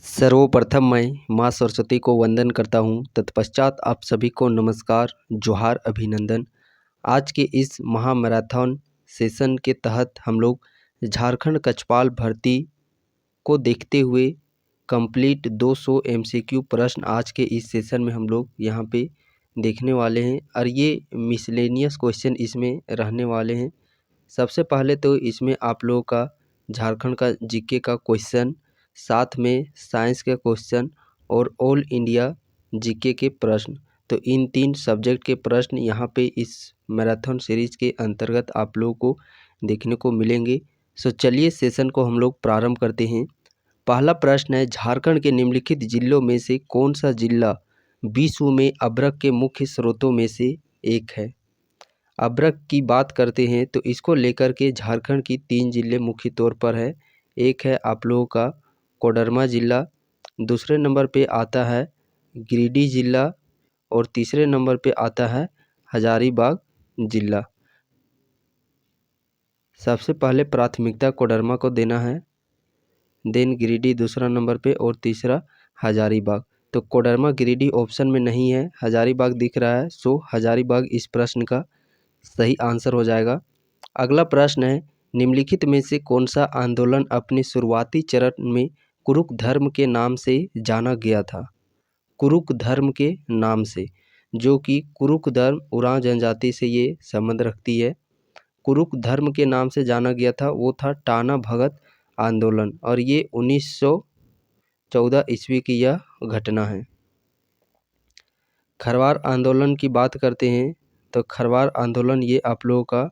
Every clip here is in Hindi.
सर्वप्रथम मैं माँ सरस्वती को वंदन करता हूँ। तत्पश्चात आप सभी को नमस्कार, जोहार, अभिनंदन। आज के इस महामैराथन सेशन के तहत हम लोग झारखंड कक्षपाल भर्ती को देखते हुए कंप्लीट 200 एमसीक्यू प्रश्न आज के इस सेशन में हम लोग यहाँ पे देखने वाले हैं और ये मिसलेनियस क्वेश्चन इसमें रहने वाले हैं। सबसे पहले तो इसमें आप लोगों का झारखंड का जीके का क्वेश्चन, साथ में साइंस के क्वेश्चन और ऑल इंडिया जीके के प्रश्न, तो इन 3 सब्जेक्ट के प्रश्न यहाँ पे इस मैराथन सीरीज के अंतर्गत आप लोगों को देखने को मिलेंगे। सो चलिए सेशन को हम लोग प्रारंभ करते हैं। पहला प्रश्न है, झारखंड के निम्नलिखित जिलों में से कौन सा जिला विश्व में अभ्रक के मुख्य स्रोतों में से एक है। अभ्रक की बात करते हैं तो इसको लेकर के झारखंड की 3 जिले मुख्य तौर पर है। एक है आप लोगों का कोडरमा जिला, दूसरे नंबर पे आता है गिरिडीह जिला और तीसरे नंबर पे आता है हजारीबाग जिला। सबसे पहले प्राथमिकता कोडरमा को देना है, देन गिरिडीह दूसरा नंबर पे और तीसरा हजारीबाग। तो कोडरमा गिरिडीह ऑप्शन में नहीं है, हजारीबाग दिख रहा है, सो हजारीबाग इस प्रश्न का सही आंसर हो जाएगा। अगला प्रश्न है, निम्नलिखित में से कौन सा आंदोलन अपने शुरुआती चरण में कुरुक धर्म के नाम से जाना गया था। कुरुक धर्म के नाम से, जो कि कुरुक धर्म उरांव जनजाति से ये संबंध रखती है। कुरुक धर्म के नाम से जाना गया था, वो था टाना भगत आंदोलन और ये 1914 ईस्वी की यह घटना है। खरवार आंदोलन की बात करते हैं तो खरवार आंदोलन ये आप लोगों का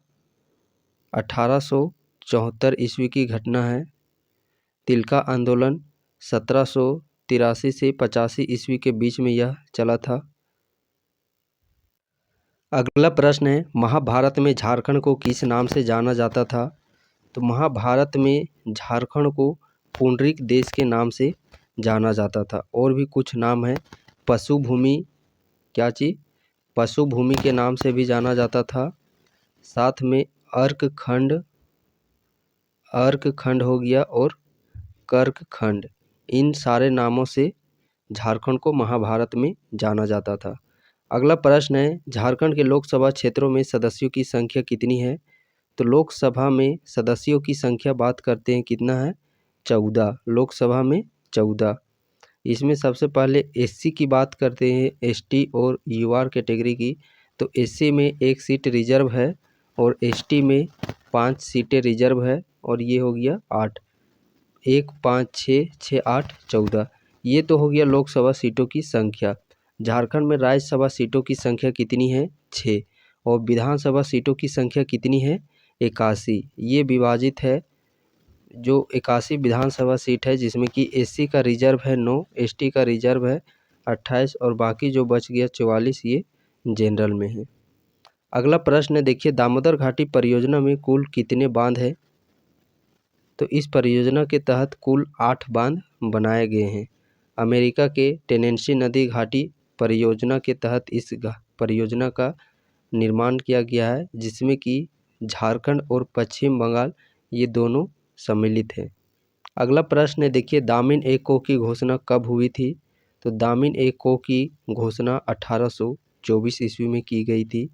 1874 ईस्वी की घटना है। तिलका आंदोलन 1783 से 85 ईस्वी के बीच में यह चला था। अगला प्रश्न है, महाभारत में झारखंड को किस नाम से जाना जाता था। तो महाभारत में झारखंड को पुंडरीक देश के नाम से जाना जाता था। और भी कुछ नाम है, पशुभूमि, क्या चीज़, पशुभूमि के नाम से भी जाना जाता था। साथ में अर्कखंड हो गया और कर्कखंड, इन सारे नामों से झारखंड को महाभारत में जाना जाता था। अगला प्रश्न है, झारखंड के लोकसभा क्षेत्रों में सदस्यों की संख्या कितनी है। तो लोकसभा में सदस्यों की संख्या बात करते हैं कितना है, 14। लोकसभा में 14। इसमें सबसे पहले एससी की बात करते हैं, एसटी और यूआर कैटेगरी की। तो एससी में 1 सीट रिजर्व है और एसटी में 5 सीटें रिजर्व है और ये हो गया 8। 1, 5, 6, 6, 8, 14। ये तो हो गया लोकसभा सीटों की संख्या। झारखंड में राज्यसभा सीटों की संख्या कितनी है, 6। और विधानसभा सीटों की संख्या कितनी है, 81। ये विभाजित है, जो 81 विधानसभा सीट है जिसमें कि एससी का रिजर्व है 9, एसटी का रिजर्व है 28 और बाकी जो बच गया 44 ये जनरल में है। अगला प्रश्न देखिए, दामोदर घाटी परियोजना में कुल कितने बांध है। तो इस परियोजना के तहत कुल 8 बांध बनाए गए हैं। अमेरिका के टेनेंसी नदी घाटी परियोजना के तहत इस परियोजना का निर्माण किया गया है, जिसमें कि झारखंड और पश्चिम बंगाल ये दोनों सम्मिलित हैं। अगला प्रश्न है देखिए, दामिन ए को की घोषणा कब हुई थी। तो दामिन ए को की घोषणा 1824 ईस्वी में की गई थी।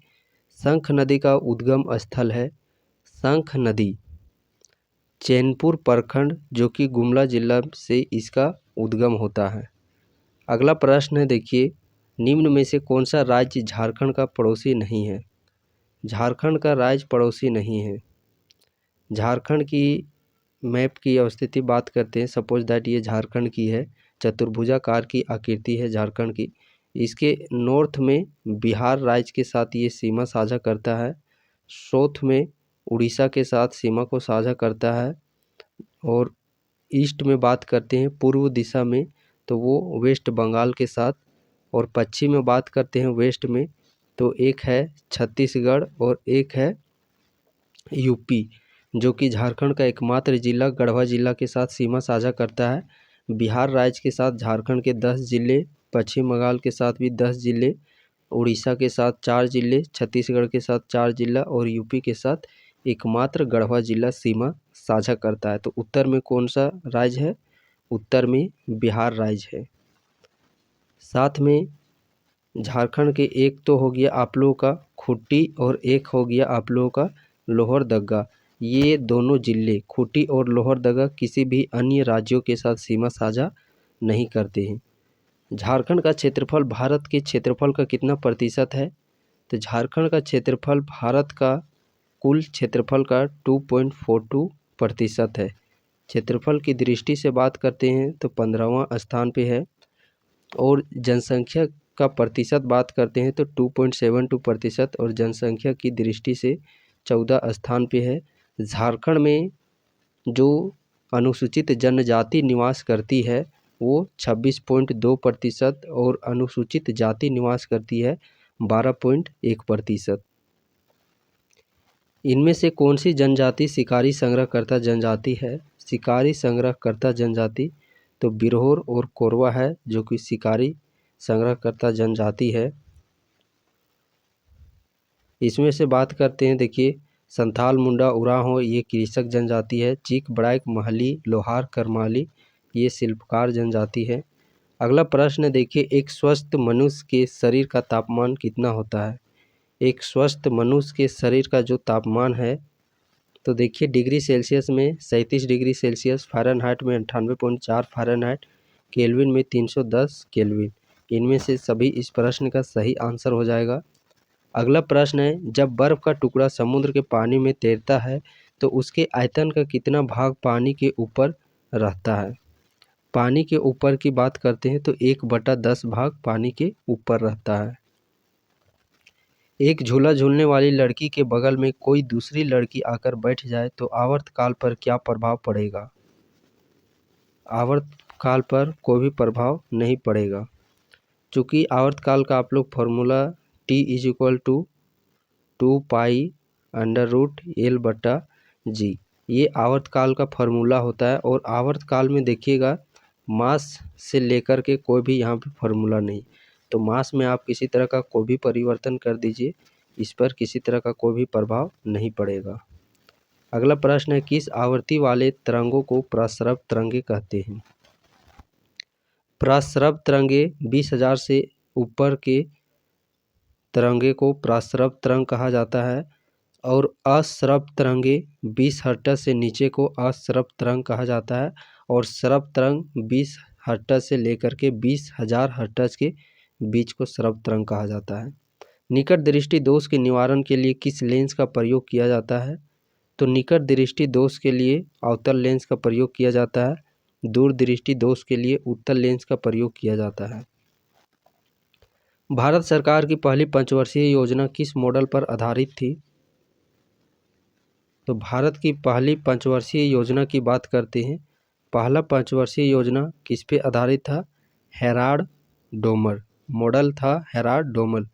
शंख नदी का उद्गम स्थल है, शंख नदी चैनपुर प्रखंड, जो कि गुमला जिला से इसका उद्गम होता है। अगला प्रश्न है देखिए, निम्न में से कौन सा राज्य झारखंड का पड़ोसी नहीं है। झारखंड का राज्य पड़ोसी नहीं है। झारखंड की मैप की अवस्थिति बात करते हैं, सपोज दैट ये झारखंड की है, चतुर्भुजाकार की आकृति है झारखंड की। इसके नॉर्थ में बिहार राज्य के साथ ये सीमा साझा करता है, साउथ में उड़ीसा के साथ सीमा को साझा करता है और ईस्ट में बात करते हैं पूर्व दिशा में तो वो वेस्ट बंगाल के साथ, और पश्चिम में बात करते हैं वेस्ट में तो एक है छत्तीसगढ़ और एक है यूपी, जो कि झारखंड का एकमात्र जिला गढ़वा जिला के साथ सीमा साझा करता है। बिहार राज्य के साथ झारखंड के 10 जिले, पश्चिम बंगाल के साथ भी 10 जिले, उड़ीसा के साथ 4 जिले, छत्तीसगढ़ के साथ 4 जिला और यूपी के साथ एकमात्र गढ़वा जिला सीमा साझा करता है। तो उत्तर में कौन सा राज्य है, उत्तर में बिहार राज्य है। साथ में झारखंड के एक तो हो गया आप लोगों का खूंटी और एक हो गया आप लोगों का लोहरदगा। ये दोनों जिले खूंटी और लोहरदगा किसी भी अन्य राज्यों के साथ सीमा साझा नहीं करते हैं। झारखंड का क्षेत्रफल भारत के क्षेत्रफल का कितना प्रतिशत है? तो झारखंड का क्षेत्रफल भारत का कुल क्षेत्रफल का 2.42% है। क्षेत्रफल की दृष्टि से बात करते हैं तो 15वां स्थान पे है और जनसंख्या का प्रतिशत बात करते हैं तो 2.72% और जनसंख्या की दृष्टि से 14 स्थान पे है। झारखंड में जो अनुसूचित जनजाति निवास करती है वो 26.2% और अनुसूचित जाति निवास करती है 12.1%। इनमें से कौन सी जनजाति शिकारी संग्रहकर्ता जनजाति है? शिकारी संग्रहकर्ता जनजाति तो बिरहोर और कोरवा है जो कि शिकारी संग्रहकर्ता जनजाति है। इसमें से बात करते हैं, देखिए संथाल, मुंडा, उरांव ये कृषक जनजाति है। चीक, बड़ाइक, महली, लोहार, करमाली ये शिल्पकार जनजाति है। अगला प्रश्न देखिए, एक स्वस्थ मनुष्य के शरीर का तापमान कितना होता है? एक स्वस्थ मनुष्य के शरीर का जो तापमान है तो देखिए डिग्री सेल्सियस में 37 डिग्री सेल्सियस, फ़ारेनहाइट में 98.4 फ़ारेनहाइट, केल्विन में 310 केल्विन। इनमें से सभी इस प्रश्न का सही आंसर हो जाएगा। अगला प्रश्न है, जब बर्फ़ का टुकड़ा समुद्र के पानी में तैरता है तो उसके आयतन का कितना भाग पानी के ऊपर रहता है? पानी के ऊपर की बात करते हैं तो 1/10 भाग पानी के ऊपर रहता है। एक झूला झूलने वाली लड़की के बगल में कोई दूसरी लड़की आकर बैठ जाए तो आवर्तकाल पर क्या प्रभाव पड़ेगा? आवर्तकाल पर कोई भी प्रभाव नहीं पड़ेगा, चूँकि आवर्तकाल का आप लोग फॉर्मूला T=2π√L/g ये आवर्तकाल का फॉर्मूला होता है। और आवर्तकाल में देखिएगा मास से लेकर के कोई भी यहाँ पे फॉर्मूला नहीं, तो मास में आप किसी तरह का कोई भी परिवर्तन कर दीजिए, इस पर किसी तरह का कोई भी प्रभाव नहीं पड़ेगा। अगला प्रश्न है, किस आवृत्ति वाले तरंगों को प्रस्रव तरंगे कहते हैं? प्रस्रव तरंगे 20,000 से ऊपर के तरंगे को प्रस्रव तरंग कहा जाता है और अश्रव तरंगे 20 हर्ट्ज से नीचे को अश्रव तरंग कहा जाता है और श्रव तरंग 20 हर्ट्ज से लेकर के 20,000 हर्ट्ज के बीच को श्रव तरंग कहा जाता है। निकट दृष्टि दोष के निवारण के लिए किस लेंस का प्रयोग किया जाता है? तो निकट दृष्टि दोष के लिए अवतल लेंस का प्रयोग किया जाता है। दूर दृष्टि दोष के लिए उत्तल लेंस का प्रयोग किया जाता है। भारत सरकार की पहली पंचवर्षीय योजना किस मॉडल पर आधारित थी? तो भारत की पहली पंचवर्षीय योजना की बात करते हैं। पहला पंचवर्षीय योजना किस पे आधारित था? हेराल्ड डोमर मॉडल था। हेराल्ड डोमर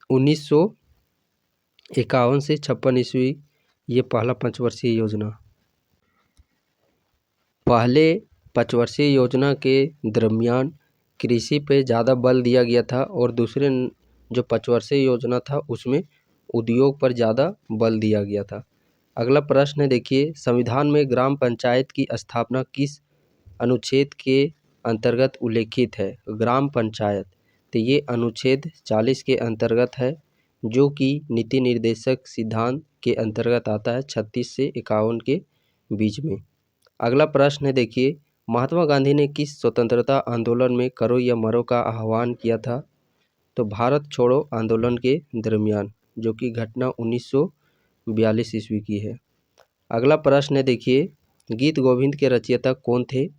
1951 से 56 ईस्वी ये पहला पंचवर्षीय योजना। पहले पंचवर्षीय योजना के दरमियान कृषि पे ज़्यादा बल दिया गया था और दूसरे जो पंचवर्षीय योजना था उसमें उद्योग पर ज़्यादा बल दिया गया था। अगला प्रश्न है, देखिए संविधान में ग्राम पंचायत की स्थापना किस अनुच्छेद के अंतर्गत उल्लेखित है? ग्राम पंचायत तो ये अनुच्छेद 40 के अंतर्गत है जो कि नीति निर्देशक सिद्धांत के अंतर्गत आता है 36 से 51 के बीच में। अगला प्रश्न है, देखिए महात्मा गांधी ने किस स्वतंत्रता आंदोलन में करो या मरो का आह्वान किया था? तो भारत छोड़ो आंदोलन के दरमियान, जो कि घटना 1942 ईस्वी की है। अगला प्रश्न है, देखिए गीत गोविंद के रचयिता कौन थे?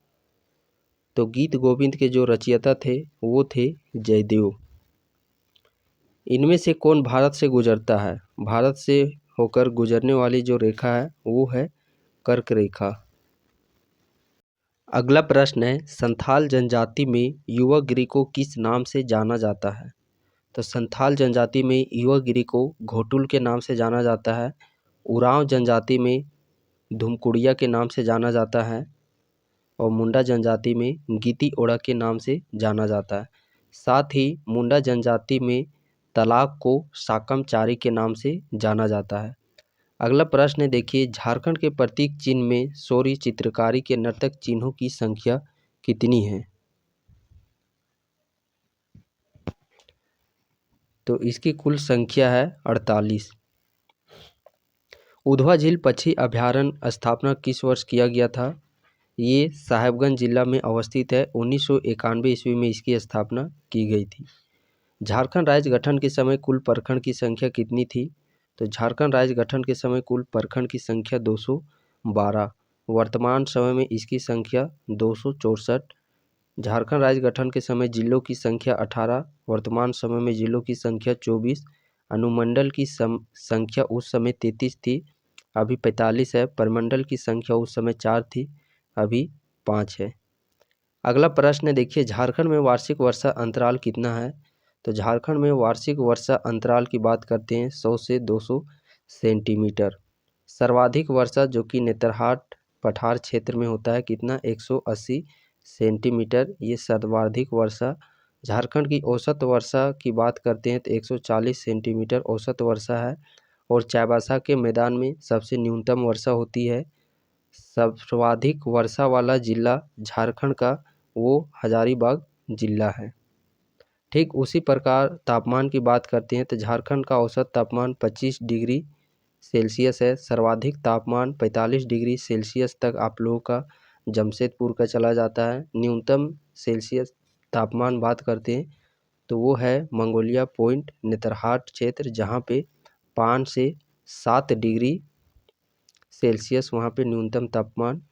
तो गीत गोविंद के जो रचयिता थे वो थे जयदेव। इनमें से कौन भारत से गुजरता है? भारत से होकर गुजरने वाली जो रेखा है वो है कर्क रेखा। अगला प्रश्न है, संथाल जनजाति में युवागिरी को किस नाम से जाना जाता है? तो संथाल जनजाति में युवागिरी को घोटुल के नाम से जाना जाता है। उरांव जनजाति में धुमकुड़िया के नाम से जाना जाता है और मुंडा जनजाति में गीती ओड़ा के नाम से जाना जाता है। साथ ही मुंडा जनजाति में तालाब को साकम चारी के नाम से जाना जाता है। अगला प्रश्न है, देखिए झारखंड के प्रतीक चिन्ह में शौर्य चित्रकारी के नर्तक चिन्हों की संख्या कितनी है? तो इसकी कुल संख्या है 48। उधवा झील पक्षी अभयारण्य स्थापना किस वर्ष किया गया था? ये साहेबगंज जिला में अवस्थित है। 1991 ईस्वी में इसकी स्थापना की गई थी। झारखंड राज्य गठन के समय कुल प्रखंड की संख्या कितनी थी? तो झारखंड राज्य गठन के समय कुल प्रखंड की संख्या 212। वर्तमान समय में इसकी संख्या 264। झारखंड राज्य गठन के समय जिलों की संख्या 18, वर्तमान समय में जिलों की संख्या 24। अनुमंडल की संख्या उस समय 33 थी, अभी 45 है। प्रमंडल की संख्या उस समय 4 थी, अभी 5 है। अगला प्रश्न है, देखिए झारखंड में वार्षिक वर्षा अंतराल कितना है? तो झारखंड में वार्षिक वर्षा अंतराल की बात करते हैं 100 से 200 सेंटीमीटर। सर्वाधिक वर्षा जो कि नेतरहाट पठार क्षेत्र में होता है, कितना? 180 सेंटीमीटर, ये सर्वाधिक वर्षा। झारखंड की औसत वर्षा की बात करते हैं तो 140 सेंटीमीटर औसत वर्षा है। और चाईबासा के मैदान में सबसे न्यूनतम वर्षा होती है। सर्वाधिक वर्षा वाला जिला झारखंड का वो हजारीबाग जिला है। ठीक उसी प्रकार तापमान की बात करते हैं तो झारखंड का औसत तापमान 25 डिग्री सेल्सियस है। सर्वाधिक तापमान 45 डिग्री सेल्सियस तक आप लोगों का जमशेदपुर का चला जाता है। न्यूनतम सेल्सियस तापमान बात करते हैं तो वो है मंगोलिया पॉइंट नेतरहाट क्षेत्र, जहाँ पे 5 से 7 डिग्री सेल्सियस वहाँ पे न्यूनतम तापमान।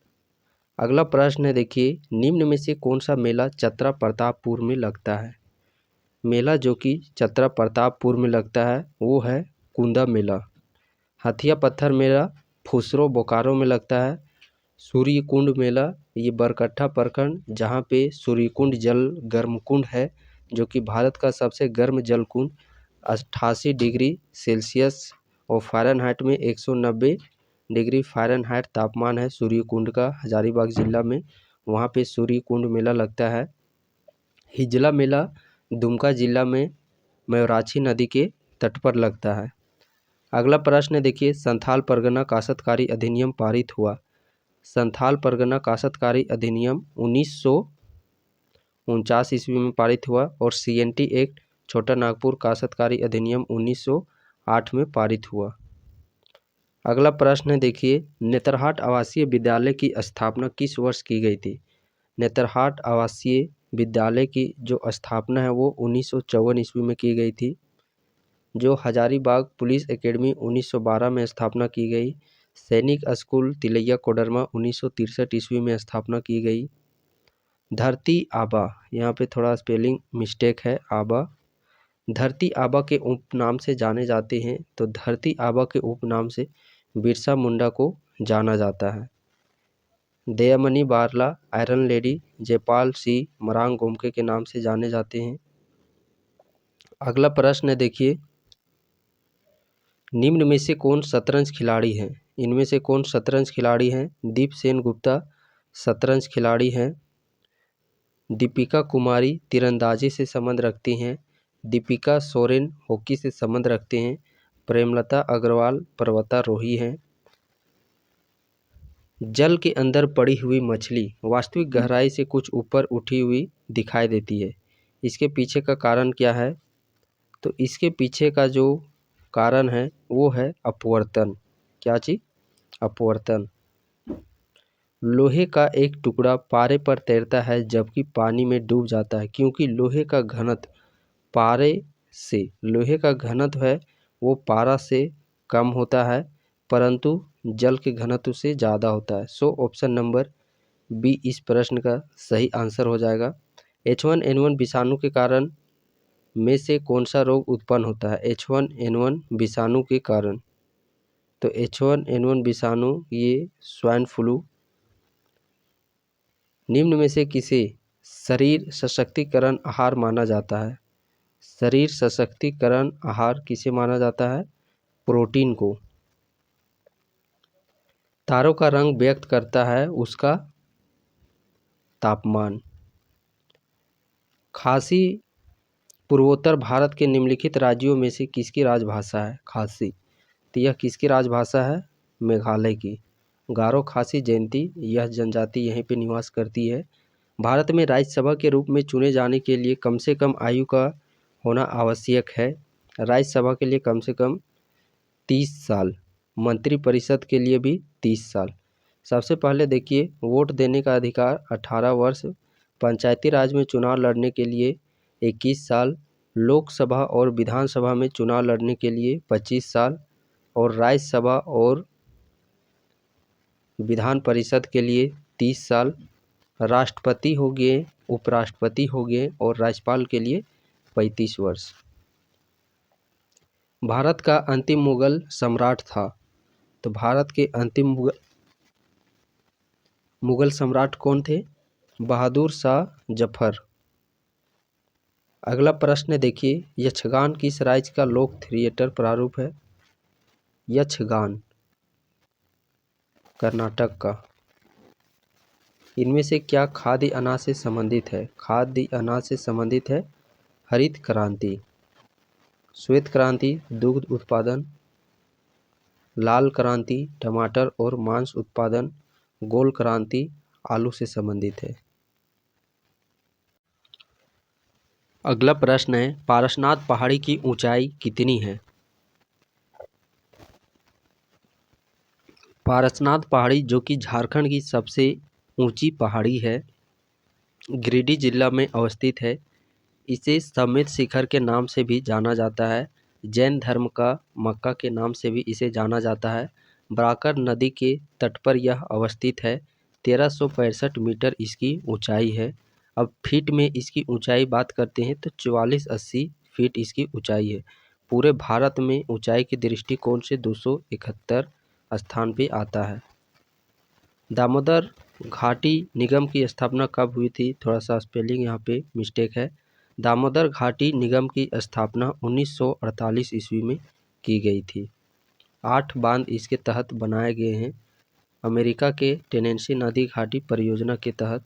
अगला प्रश्न है, देखिए निम्न में से कौन सा मेला चतरा प्रतापपुर में लगता है? मेला जो कि चतरा प्रतापपुर में लगता है वो है कुंदा मेला। हथिया पत्थर मेला फुसरो बोकारो में लगता है। सूर्यकुंड मेला ये बरकट्ठा प्रखंड, जहाँ पे सूर्यकुंड जल गर्म कुंड है, जो कि भारत का सबसे गर्म जल कुंड 88 डिग्री सेल्सियस और फ़ारेनहाइट में 190 डिग्री फ़ारेनहाइट तापमान है सूर्यकुंड का, हजारीबाग जिला में। वहाँ पे सूर्यकुंड मेला लगता है। हिजला मेला दुमका जिला में मयूराक्षी नदी के तट पर लगता है। अगला प्रश्न है, देखिए संथाल परगना काश्तकारी अधिनियम पारित हुआ। संथाल परगना काश्तकारी अधिनियम 1949 ईस्वी में पारित हुआ। और CNT एक्ट छोटा नागपुर काश्तकारी अधिनियम 1908 में पारित हुआ। अगला प्रश्न है, देखिए नेतरहाट आवासीय विद्यालय की स्थापना किस वर्ष की गई थी? नेतरहाट आवासीय विद्यालय की जो स्थापना है वो 1954 ईस्वी में की गई थी। जो हजारीबाग पुलिस एकेडमी 1912 में स्थापना की गई। सैनिक स्कूल तिलैया कोडरमा 1963 ईस्वी में स्थापना की गई। धरती आबा, यहाँ पे थोड़ा स्पेलिंग मिस्टेक है, आबा धरती आबा के उपनाम से जाने जाते हैं। तो धरती आबा के उपनाम से बिरसा मुंडा को जाना जाता है। दयामणि बारला आयरन लेडी जयपाल सिंह मरांग गोमके के नाम से जाने जाते हैं। अगला प्रश्न है, देखिए निम्न में से कौन शतरंज खिलाड़ी हैं? इनमें से कौन शतरंज खिलाड़ी हैं? दीप सेन गुप्ता शतरंज खिलाड़ी हैं। दीपिका कुमारी तीरंदाजी से संबंध रखती हैं। दीपिका सोरेन हॉकी से संबंध रखते हैं। प्रेमलता अग्रवाल पर्वतारोही हैं। जल के अंदर पड़ी हुई मछली वास्तविक गहराई से कुछ ऊपर उठी हुई दिखाई देती है। इसके पीछे का कारण क्या है? तो इसके पीछे का जो कारण है वो है अपवर्तन। क्या चीज? अपवर्तन। लोहे का एक टुकड़ा पारे पर तैरता है जबकि पानी में डूब जाता है, क्योंकि लोहे का घनत्व है वो पारा से कम होता है, परंतु जल के घनत्व से ज़्यादा होता है। सो ऑप्शन नंबर बी इस प्रश्न का सही आंसर हो जाएगा। H1N1 विषाणु के कारण में से कौन सा रोग उत्पन्न होता है? H1N1 विषाणु के कारण। तो H1N1 विषाणु ये स्वाइन फ्लू। निम्न में से किसे शरीर सशक्तिकरण आहार माना जाता है? शरीर सशक्तिकरण आहार किसे माना जाता है? प्रोटीन को। तारों का रंग व्यक्त करता है उसका तापमान। खासी पूर्वोत्तर भारत के निम्नलिखित राज्यों में से किसकी राजभाषा है? खासी। तो यह किसकी राजभाषा है? मेघालय की। गारो खासी जयंती, यह जनजाति यहीं पे निवास करती है। भारत में राज्यसभा के रूप में चुने जाने के लिए कम से कम आयु का होना आवश्यक है। राज्यसभा के लिए कम से कम 30 साल, मंत्रिपरिषद के लिए भी 30 साल। सबसे पहले देखिए, वोट देने का अधिकार 18 वर्ष, पंचायती राज में चुनाव लड़ने के लिए 21 साल, लोकसभा और विधानसभा में चुनाव लड़ने के लिए 25 साल और राज्यसभा और विधान परिषद के लिए 30 साल, राष्ट्रपति हो गए, उपराष्ट्रपति हो गए और राज्यपाल के लिए 35 वर्ष। भारत का अंतिम मुगल सम्राट था, तो भारत के अंतिम मुगल सम्राट कौन थे? बहादुर शाह जफर। अगला प्रश्न देखिए, यक्षगान किस राज्य का लोक थिएटर प्रारूप है? यक्षगान कर्नाटक का। इनमें से क्या खाद्य अनाज से संबंधित है? खाद्य अनाज से संबंधित है हरित क्रांति, श्वेत क्रांति दुग्ध उत्पादन, लाल क्रांति टमाटर और मांस उत्पादन, गोल क्रांति आलू से संबंधित है। अगला प्रश्न है, पारसनाथ पहाड़ी की ऊंचाई कितनी है? पारसनाथ पहाड़ी, जो कि झारखंड की सबसे ऊंची पहाड़ी है, गिरिडीह जिला में अवस्थित है। इसे समेत शिखर के नाम से भी जाना जाता है। जैन धर्म का मक्का के नाम से भी इसे जाना जाता है। बराकर नदी के तट पर यह अवस्थित है। 1365 मीटर इसकी ऊंचाई है। अब फीट में इसकी ऊंचाई बात करते हैं तो 4480 फीट इसकी ऊंचाई है। पूरे भारत में ऊंचाई के दृष्टिकोण से 271 स्थान पे आता है। दामोदर घाटी निगम की स्थापना कब हुई थी? थोड़ा सा स्पेलिंग यहाँ पे मिस्टेक है। दामोदर घाटी निगम की स्थापना 1948 ईस्वी में की गई थी। 8 बांध इसके तहत बनाए गए हैं। अमेरिका के टेनेंसी नदी घाटी परियोजना के तहत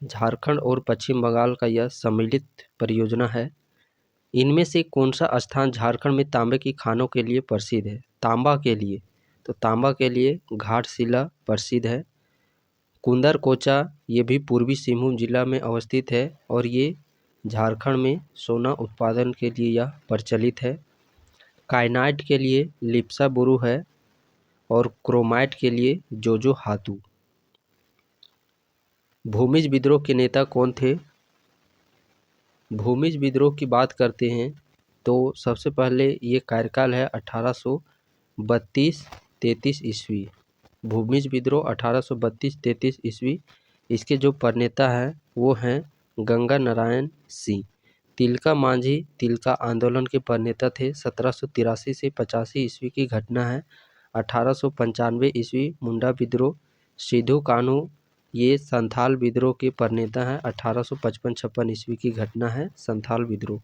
झारखंड और पश्चिम बंगाल का यह सम्मिलित परियोजना है। इनमें से कौन सा स्थान झारखंड में तांबे की खानों के लिए प्रसिद्ध है? तांबा के लिए, तो तांबा के लिए घाटशिला प्रसिद्ध है। कुंदरकोचा, ये भी पूर्वी सिंहभूम जिला में अवस्थित है और ये झारखंड में सोना उत्पादन के लिए यह प्रचलित है। काइनाइट के लिए लिप्सा बुरू है और क्रोमाइट के लिए जोजो हातू। भूमिज विद्रोह के नेता कौन थे? भूमिज विद्रोह की बात करते हैं तो सबसे पहले ये कार्यकाल है 1832-33 ईस्वी। भूमिज विद्रोह 1832-33 ईस्वी। इसके जो प्रणेता हैं वो हैं गंगा नारायण सिंह। तिलका मांझी तिलका आंदोलन के प्रणेता थे। 1783 से 85 ईस्वी की घटना है। 1895 ईस्वी मुंडा विद्रोह। सिद्धू कान्हू, ये संथाल विद्रोह के प्रणेता हैं। 1855-56 ईस्वी की घटना है संथाल विद्रोह।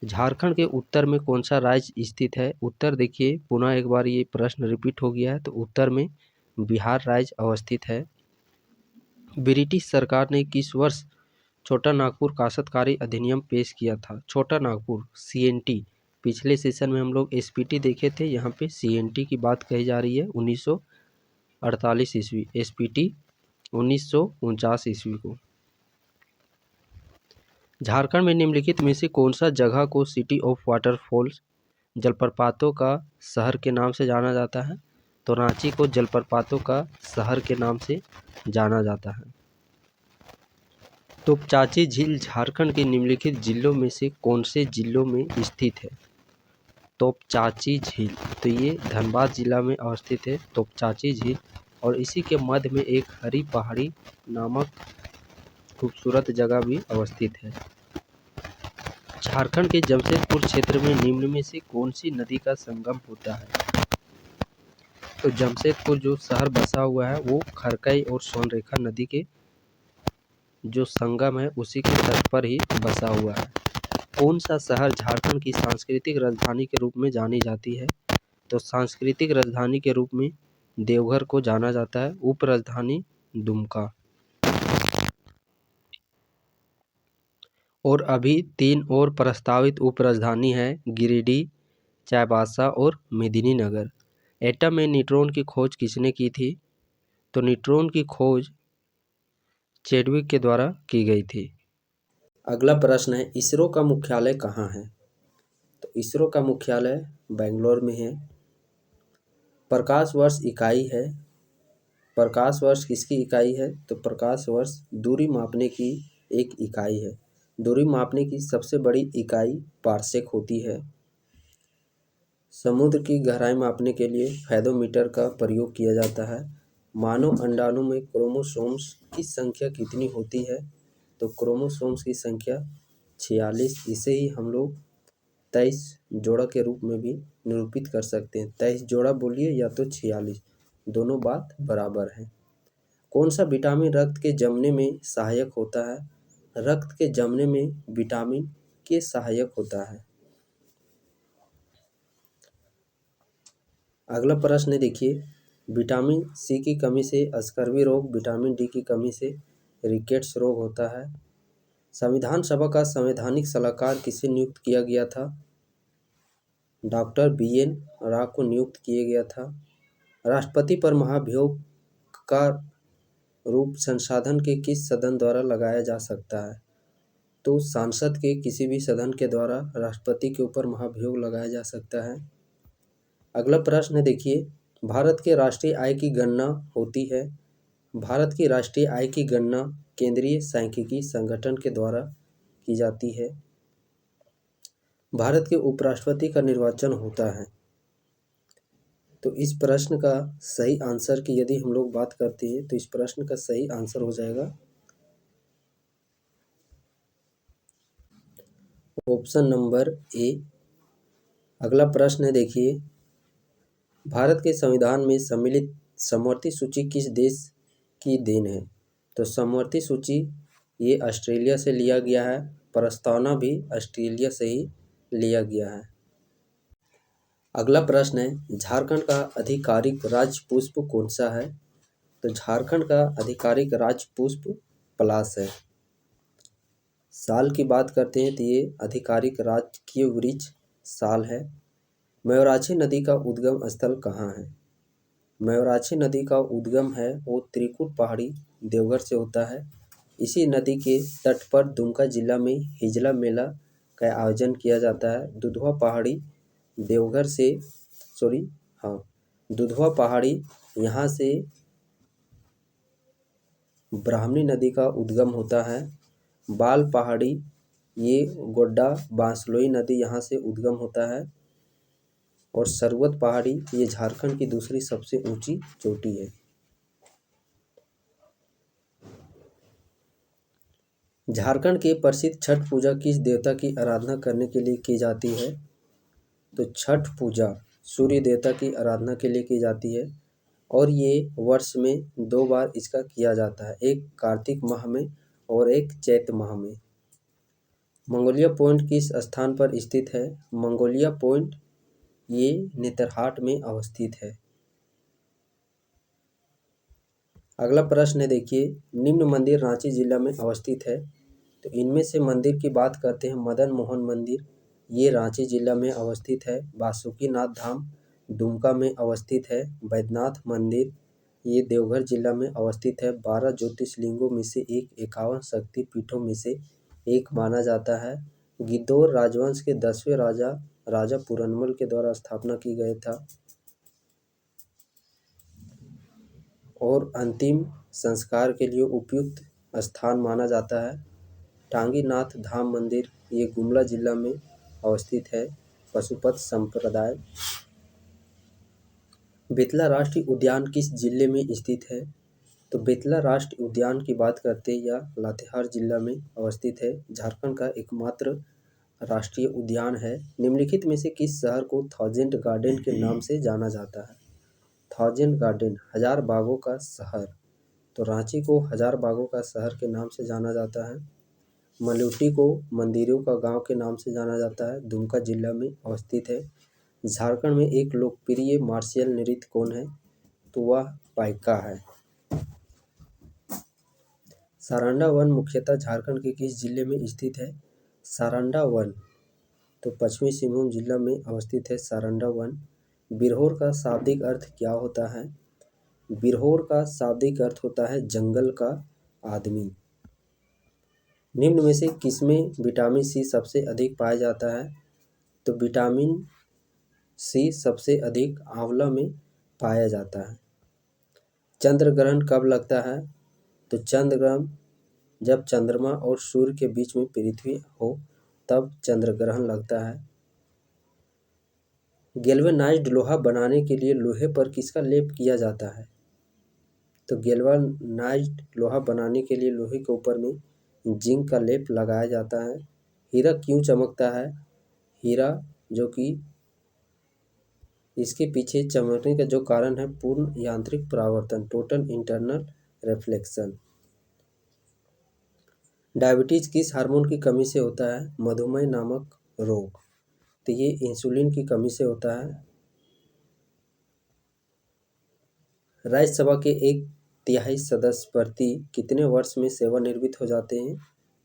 झारखंड के उत्तर में कौन सा राज्य स्थित है? उत्तर देखिए, पुनः एक बार ये प्रश्न रिपीट हो गया है, तो उत्तर में बिहार राज्य अवस्थित है। ब्रिटिश सरकार ने किस वर्ष छोटा नागपुर काश्तकारी अधिनियम पेश किया था? छोटा नागपुर CNT, पिछले सेशन में हम लोग SPT देखे थे, यहाँ पे CNT की बात कही जा रही है। 1948 ईस्वी, SPT 1949 ईस्वी को। झारखंड में निम्नलिखित में से कौन सा जगह को सिटी ऑफ वाटरफॉल्स, जलप्रपातों का शहर के नाम से जाना जाता है? तो रांची को जलप्रपातों का शहर के नाम से जाना जाता है। तोपचाची झील झारखंड के निम्नलिखित जिलों में से कौन से जिलों में स्थित है? तोपचाची झील, तो ये धनबाद जिला में अवस्थित है तोपचाची झील, और इसी के मध्य में एक हरी पहाड़ी नामक खूबसूरत जगह भी अवस्थित है। झारखंड के जमशेदपुर क्षेत्र में निम्न में से कौन सी नदी का संगम होता है? तो जमशेदपुर जो शहर बसा हुआ है वो खरकई और सोनरेखा नदी के जो संगम है उसी के तट पर ही बसा हुआ है। कौन सा शहर झारखंड की सांस्कृतिक राजधानी के रूप में जानी जाती है? तो सांस्कृतिक राजधानी के रूप में देवघर को जाना जाता है। उप राजधानी दुमका। और अभी 3 और प्रस्तावित उप राजधानी है, गिरिडीह, चाईबासा और मेदिनीनगर। एटम में न्यूट्रॉन की खोज किसने की थी? तो न्यूट्रॉन की खोज चैडविक के द्वारा की गई थी। अगला प्रश्न है, इसरो का मुख्यालय कहाँ है? तो इसरो का मुख्यालय बेंगलोर में है। प्रकाश वर्ष इकाई है। प्रकाश वर्ष किसकी इकाई है? तो प्रकाश वर्ष दूरी मापने की एक इकाई है। दूरी मापने की सबसे बड़ी इकाई पारसेक होती है। समुद्र की गहराई मापने के लिए फेदोमीटर का प्रयोग किया जाता है। मानव अंडाणु में क्रोमोसोम्स की संख्या कितनी होती है? तो क्रोमोसोम्स की संख्या 46। इसे ही हम लोग 23 जोड़ा के रूप में भी निरूपित कर सकते हैं। 23 जोड़ा बोलिए या तो 46, दोनों बात बराबर है। कौन सा विटामिन रक्त के जमने में सहायक होता है? रक्त के जमने में विटामिन के सहायक होता है। अगला प्रश्न देखिए, विटामिन सी की कमी से स्कर्वी रोग, विटामिन डी की कमी से रिकेट्स रोग होता है। संविधान सभा का संवैधानिक सलाहकार किसे नियुक्त किया गया था? डॉक्टर BN राव को नियुक्त किया गया था। राष्ट्रपति पर महाभियोग का रूप संसद के किस सदन द्वारा लगाया जा सकता है? तो संसद के किसी भी सदन के द्वारा राष्ट्रपति के ऊपर महाभियोग लगाया जा सकता है। अगला प्रश्न देखिए, भारत के राष्ट्रीय आय की गणना होती है। भारत की राष्ट्रीय आय की गणना केंद्रीय सांख्यिकी संगठन के द्वारा की जाती है। भारत के उपराष्ट्रपति का निर्वाचन होता है। तो इस प्रश्न का सही आंसर की यदि हम लोग बात करते हैं तो इस प्रश्न का सही आंसर हो जाएगा ऑप्शन नंबर ए। अगला प्रश्न है देखिए, भारत के संविधान में सम्मिलित समवर्ती सूची किस देश की देन है? तो समवर्ती सूची ये ऑस्ट्रेलिया से लिया गया है। प्रस्तावना भी ऑस्ट्रेलिया से ही लिया गया है। अगला प्रश्न है, झारखंड का आधिकारिक राज्य पुष्प कौन सा है? तो झारखंड का आधिकारिक राज्य पुष्प पलाश है। साल की बात करते हैं तो ये आधिकारिक राजकीय वृक्ष साल है। मयूराक्षी नदी का उद्गम स्थल कहाँ है? मयूराक्षी नदी का उद्गम है वो त्रिकुट पहाड़ी देवघर से होता है। इसी नदी के तट पर दुमका जिला में हिजला मेला का आयोजन किया जाता है। दुधवा पहाड़ी देवघर से दुधवा पहाड़ी यहाँ से ब्राह्मणी नदी का उद्गम होता है। बाल पहाड़ी ये गोड्डा बांसलोई नदी यहाँ से उद्गम होता है। और सरवत पहाड़ी ये झारखंड की दूसरी सबसे ऊंची चोटी है। झारखंड के प्रसिद्ध छठ पूजा किस देवता की आराधना करने के लिए की जाती है? तो छठ पूजा सूर्य देवता की आराधना के लिए की जाती है और ये वर्ष में 2 बार इसका किया जाता है, एक कार्तिक माह में और एक चैत्र माह में। मंगोलिया पॉइंट किस स्थान पर स्थित है? मंगोलिया पॉइंट ये नेतरहाट में अवस्थित है। अगला प्रश्न है देखिए, निम्न मंदिर रांची जिला में अवस्थित है। तो इनमें से मंदिर की बात करते हैं, मदन मोहन मंदिर ये रांची जिला में अवस्थित है। बासुकीनाथ धाम दुमका में अवस्थित है। बैद्यनाथ मंदिर ये देवघर जिला में अवस्थित है। 12 ज्योतिर्लिंगों में से एक, 51 शक्ति पीठों में से एक माना जाता है। गिद्धौर राजवंश के 10वें राजा राजा पुरनमल के द्वारा स्थापना की गया था। और अंतिम संस्कार के लिए उपयुक्त स्थान माना जाता है टांगीनाथ धाम मंदिर ये गुमला जिला में अवस्थित है। पशुपत संप्रदाय। बेतला राष्ट्रीय उद्यान किस जिले में स्थित है? तो बेतला राष्ट्रीय उद्यान की बात करते हैं या लातेहार जिला में अवस्थित है। झारखंड का एकमात्र राष्ट्रीय उद्यान है। निम्नलिखित में से किस शहर को थाउजेंड गार्डन के नाम से जाना जाता है? थाउजेंड गार्डन 1000 बागों का शहर। तो रांची को 1000 बागों का शहर के नाम से जाना जाता है। मलूटी को मंदिरों का गांव के नाम से जाना जाता है। दुमका जिला में अवस्थित है। झारखंड में एक लोकप्रिय मार्शियल नृत्य कौन है? तो वह पाइका है। सारंडा वन मुख्यतः झारखंड के किस जिले में स्थित है? सारंडा वन तो पश्चिमी सिंहभूम जिला में अवस्थित है सारंडा वन। बिरहोर का शाब्दिक अर्थ क्या होता है? बिरहोर का शाब्दिक अर्थ होता है जंगल का आदमी। निम्न में से किसमें विटामिन सी सबसे अधिक पाया जाता है? तो विटामिन सी सबसे अधिक आंवला में पाया जाता है। चंद्र ग्रहण कब लगता है? तो चंद्र ग्रहण जब चंद्रमा और सूर्य के बीच में पृथ्वी हो तब चंद्र ग्रहण लगता है। गैल्वेनाइज्ड लोहा बनाने के लिए लोहे पर किसका लेप किया जाता है? तो गैल्वेनाइज्ड लोहा बनाने के लिए लोहे के ऊपर में जिंक का लेप लगाया जाता है। हीरा क्यों चमकता है? हीरा जो कि इसके पीछे चमकने का जो कारण है पूर्ण यांत्रिक परावर्तन, टोटल इंटरनल रिफ्लेक्शन। डायबिटीज किस हार्मोन की कमी से होता है? मधुमेह नामक रोग। तो ये इंसुलिन की कमी से होता है। राज्यसभा के 1/3 सदस्य प्रति कितने वर्ष में सेवानिवृत्त हो जाते हैं?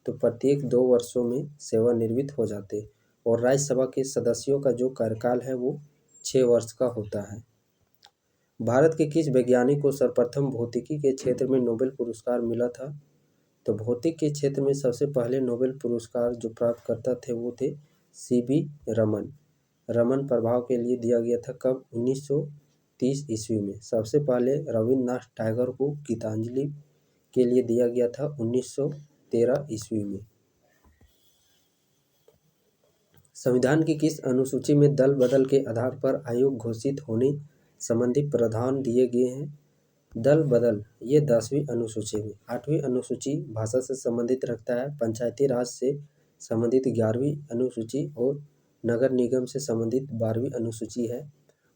तो प्रत्येक 2 वर्षों में सेवानिवृत्त हो जाते हैं। और राज्यसभा के सदस्यों का जो कार्यकाल है वो 6 वर्ष का होता है। भारत के किस वैज्ञानिक को सर्वप्रथम भौतिकी के क्षेत्र में नोबेल पुरस्कार मिला था? तो भौतिक के क्षेत्र में सबसे पहले नोबेल पुरस्कार जो प्राप्तकर्ता थे वो थे CB रमन। रमन प्रभाव के लिए दिया गया था कब? 1930 ईस्वी में। सबसे पहले रविन्द्रनाथ टैगोर को गीतांजलि के लिए दिया गया था 1913 ईस्वी में। संविधान की किस अनुसूची में दल बदल के आधार पर आयोग घोषित होने संबंधी प्रावधान दिए गए हैं? दल बदल ये 10वीं अनुसूची में। 8वीं अनुसूची भाषा से संबंधित रखता है। पंचायती राज से संबंधित 11वीं अनुसूची और नगर निगम से संबंधित 12वीं अनुसूची है।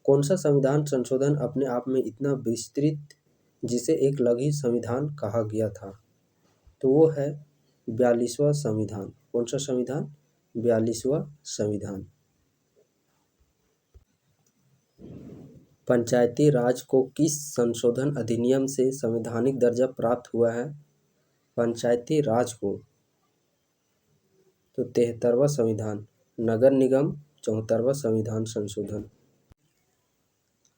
कौन सा संविधान संशोधन अपने आप में इतना विस्तृत जिसे एक लघु संविधान कहा गया था? तो वो है 42वां संविधान। कौन सा संविधान? 42वां संविधान। पंचायती राज को किस संशोधन अधिनियम से संवैधानिक दर्जा प्राप्त हुआ है? पंचायती राज को तो 73वां संविधान। नगर निगम 74वां संविधान संशोधन।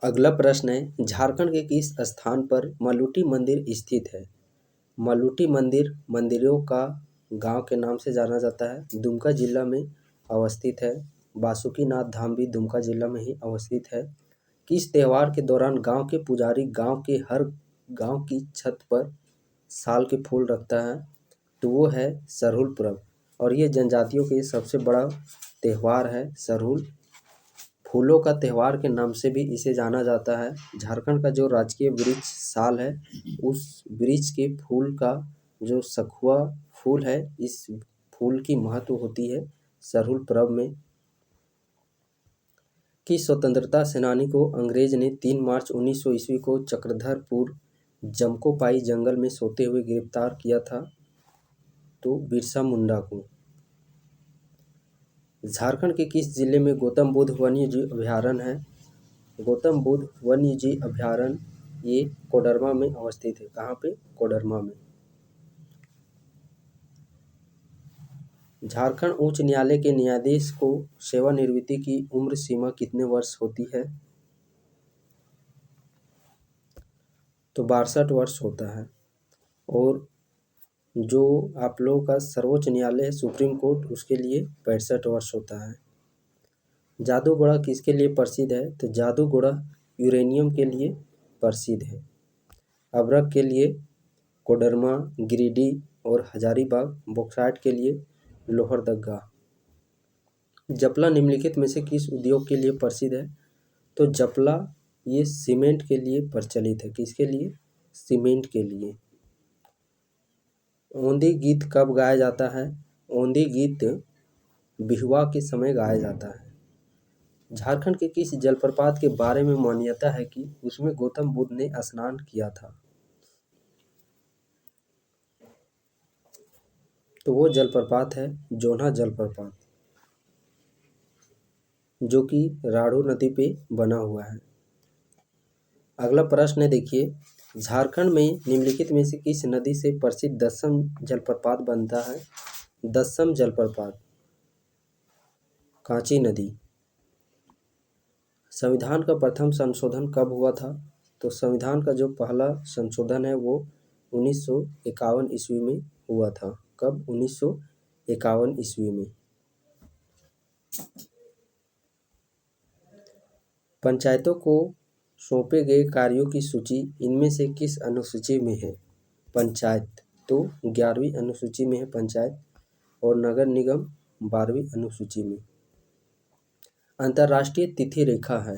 अगला प्रश्न है झारखंड के किस स्थान पर मलूटी मंदिर स्थित है? मलूटी मंदिर मंदिरों का गांव के नाम से जाना जाता है। दुमका जिला में अवस्थित है। बासुकीनाथ धाम भी दुमका जिला में ही अवस्थित है। किस त्योहार के दौरान गांव के पुजारी गांव के हर गांव की छत पर साल के फूल रखता है? तो वो है सरहुल पर्व। और ये जनजातियों के सबसे बड़ा त्यौहार है सरहुल। फूलों का त्यौहार के नाम से भी इसे जाना जाता है। झारखंड का जो राजकीय वृक्ष साल है उस वृक्ष के फूल का जो सखुआ फूल है इस फूल की महत्व होती है सरहुल पर्व में। कि स्वतंत्रता सेनानी को अंग्रेज ने 3 मार्च 1900 ईस्वी को चक्रधरपुर जमकोपाई जंगल में सोते हुए गिरफ्तार किया था? तो बिरसा मुंडा को। झारखंड के किस जिले में गौतम बुद्ध वन्यजीव अभयारण्य है? गौतम बुद्ध वन्यजीव अभयारण्य ये कोडरमा में अवस्थित है। कहाँ पे? कोडरमा में। झारखंड उच्च न्यायालय के न्यायाधीश को सेवानिवृत्ति की उम्र सीमा कितने वर्ष होती है? तो 62 वर्ष होता है। और जो आप लोगों का सर्वोच्च न्यायालय है सुप्रीम कोर्ट उसके लिए 65 वर्ष होता है। जादूगोड़ा किसके लिए प्रसिद्ध है? तो जादूगोड़ा यूरेनियम के लिए प्रसिद्ध है। अभ्रक के लिए कोडरमा, गिरिडीह और हजारीबाग, बॉक्साइट के लिए लोहरदगा। जपला निम्नलिखित में से किस उद्योग के लिए प्रसिद्ध है? तो जपला ये सीमेंट के लिए प्रचलित है। किसके लिए? सीमेंट के लिए। औंधी गीत कब गाया जाता है? औंधी गीत बिहुआ के समय गाया जाता है। झारखंड के किस जलप्रपात के बारे में मान्यता है कि उसमें गौतम बुद्ध ने स्नान किया था? तो वो जलप्रपात है जोन्हा जलप्रपात जो कि राढ़ू नदी पे बना हुआ है। अगला प्रश्न है देखिए झारखंड में निम्नलिखित में से किस नदी से प्रसिद्ध दसम जलप्रपात बनता है? दसम जलप्रपात कांची नदी। संविधान का प्रथम संशोधन कब हुआ था? तो संविधान का जो पहला संशोधन है वो 1951 ईस्वी में हुआ था। कब? 1951 ईस्वी में। पंचायतों को सौंपे गए कार्यों की सूची इनमें से किस अनुसूची में है? पंचायत तो 11वीं अनुसूची में है पंचायत, और नगर निगम 12वीं अनुसूची में। अंतर्राष्ट्रीय तिथि रेखा है।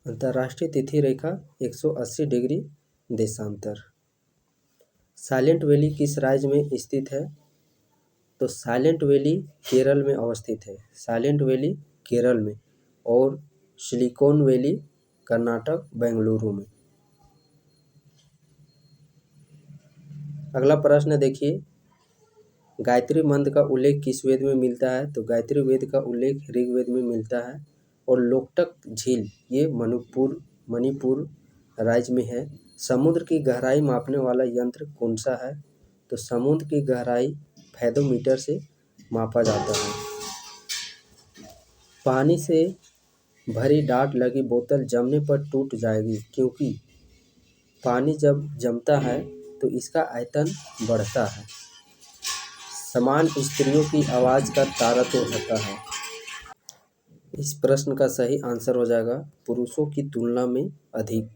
अंतर्राष्ट्रीय तिथि रेखा 180 डिग्री देशांतर। साइलेंट वैली किस राज्य में स्थित है? तो साइलेंट वैली केरल में अवस्थित है। साइलेंट वैली केरल में, और सिलिकॉन वैली कर्नाटक बेंगलुरु में। अगला प्रश्न देखिए, गायत्री मंत्र का उल्लेख किस वेद में मिलता है? तो गायत्री वेद का उल्लेख ऋग्वेद में मिलता है। और लोकटक झील ये मणिपुर राज्य में है। समुद्र की गहराई मापने वाला यंत्र कौन सा है? तो समुद्र की गहराई फैथोमीटर से मापा जाता है। पानी से भरी डाट लगी बोतल जमने पर टूट जाएगी, क्योंकि पानी जब जमता है तो इसका आयतन बढ़ता है। समान स्त्रियों की आवाज़ का तारतम्य होता है। इस प्रश्न का सही आंसर हो जाएगा पुरुषों की तुलना में अधिक।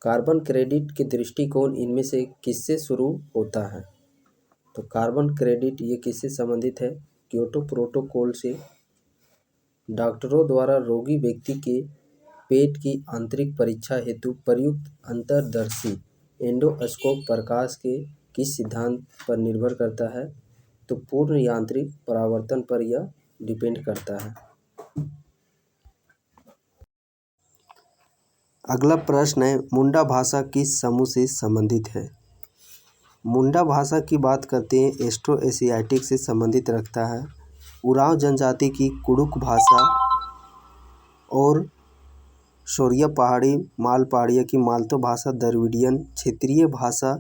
कार्बन क्रेडिट के दृष्टिकोण इनमें से किससे शुरू होता है? तो कार्बन क्रेडिट ये किससे संबंधित है? क्योटो प्रोटोकॉल से। डॉक्टरों द्वारा रोगी व्यक्ति के पेट की आंतरिक परीक्षा हेतु प्रयुक्त अंतर्दर्शी एंडोस्कोप प्रकाश के किस सिद्धांत पर निर्भर करता है? तो पूर्ण यांत्रिक परावर्तन पर यह डिपेंड करता है। अगला प्रश्न है, मुंडा भाषा किस समूह से संबंधित है? मुंडा भाषा की बात करते हैं एस्ट्रो एशियाटिक से संबंधित रखता है। उरांव जनजाति की कुडुक भाषा और शोरिया पहाड़ी मालपाड़िया की मालतो भाषा द्रविडियन क्षेत्रीय भाषा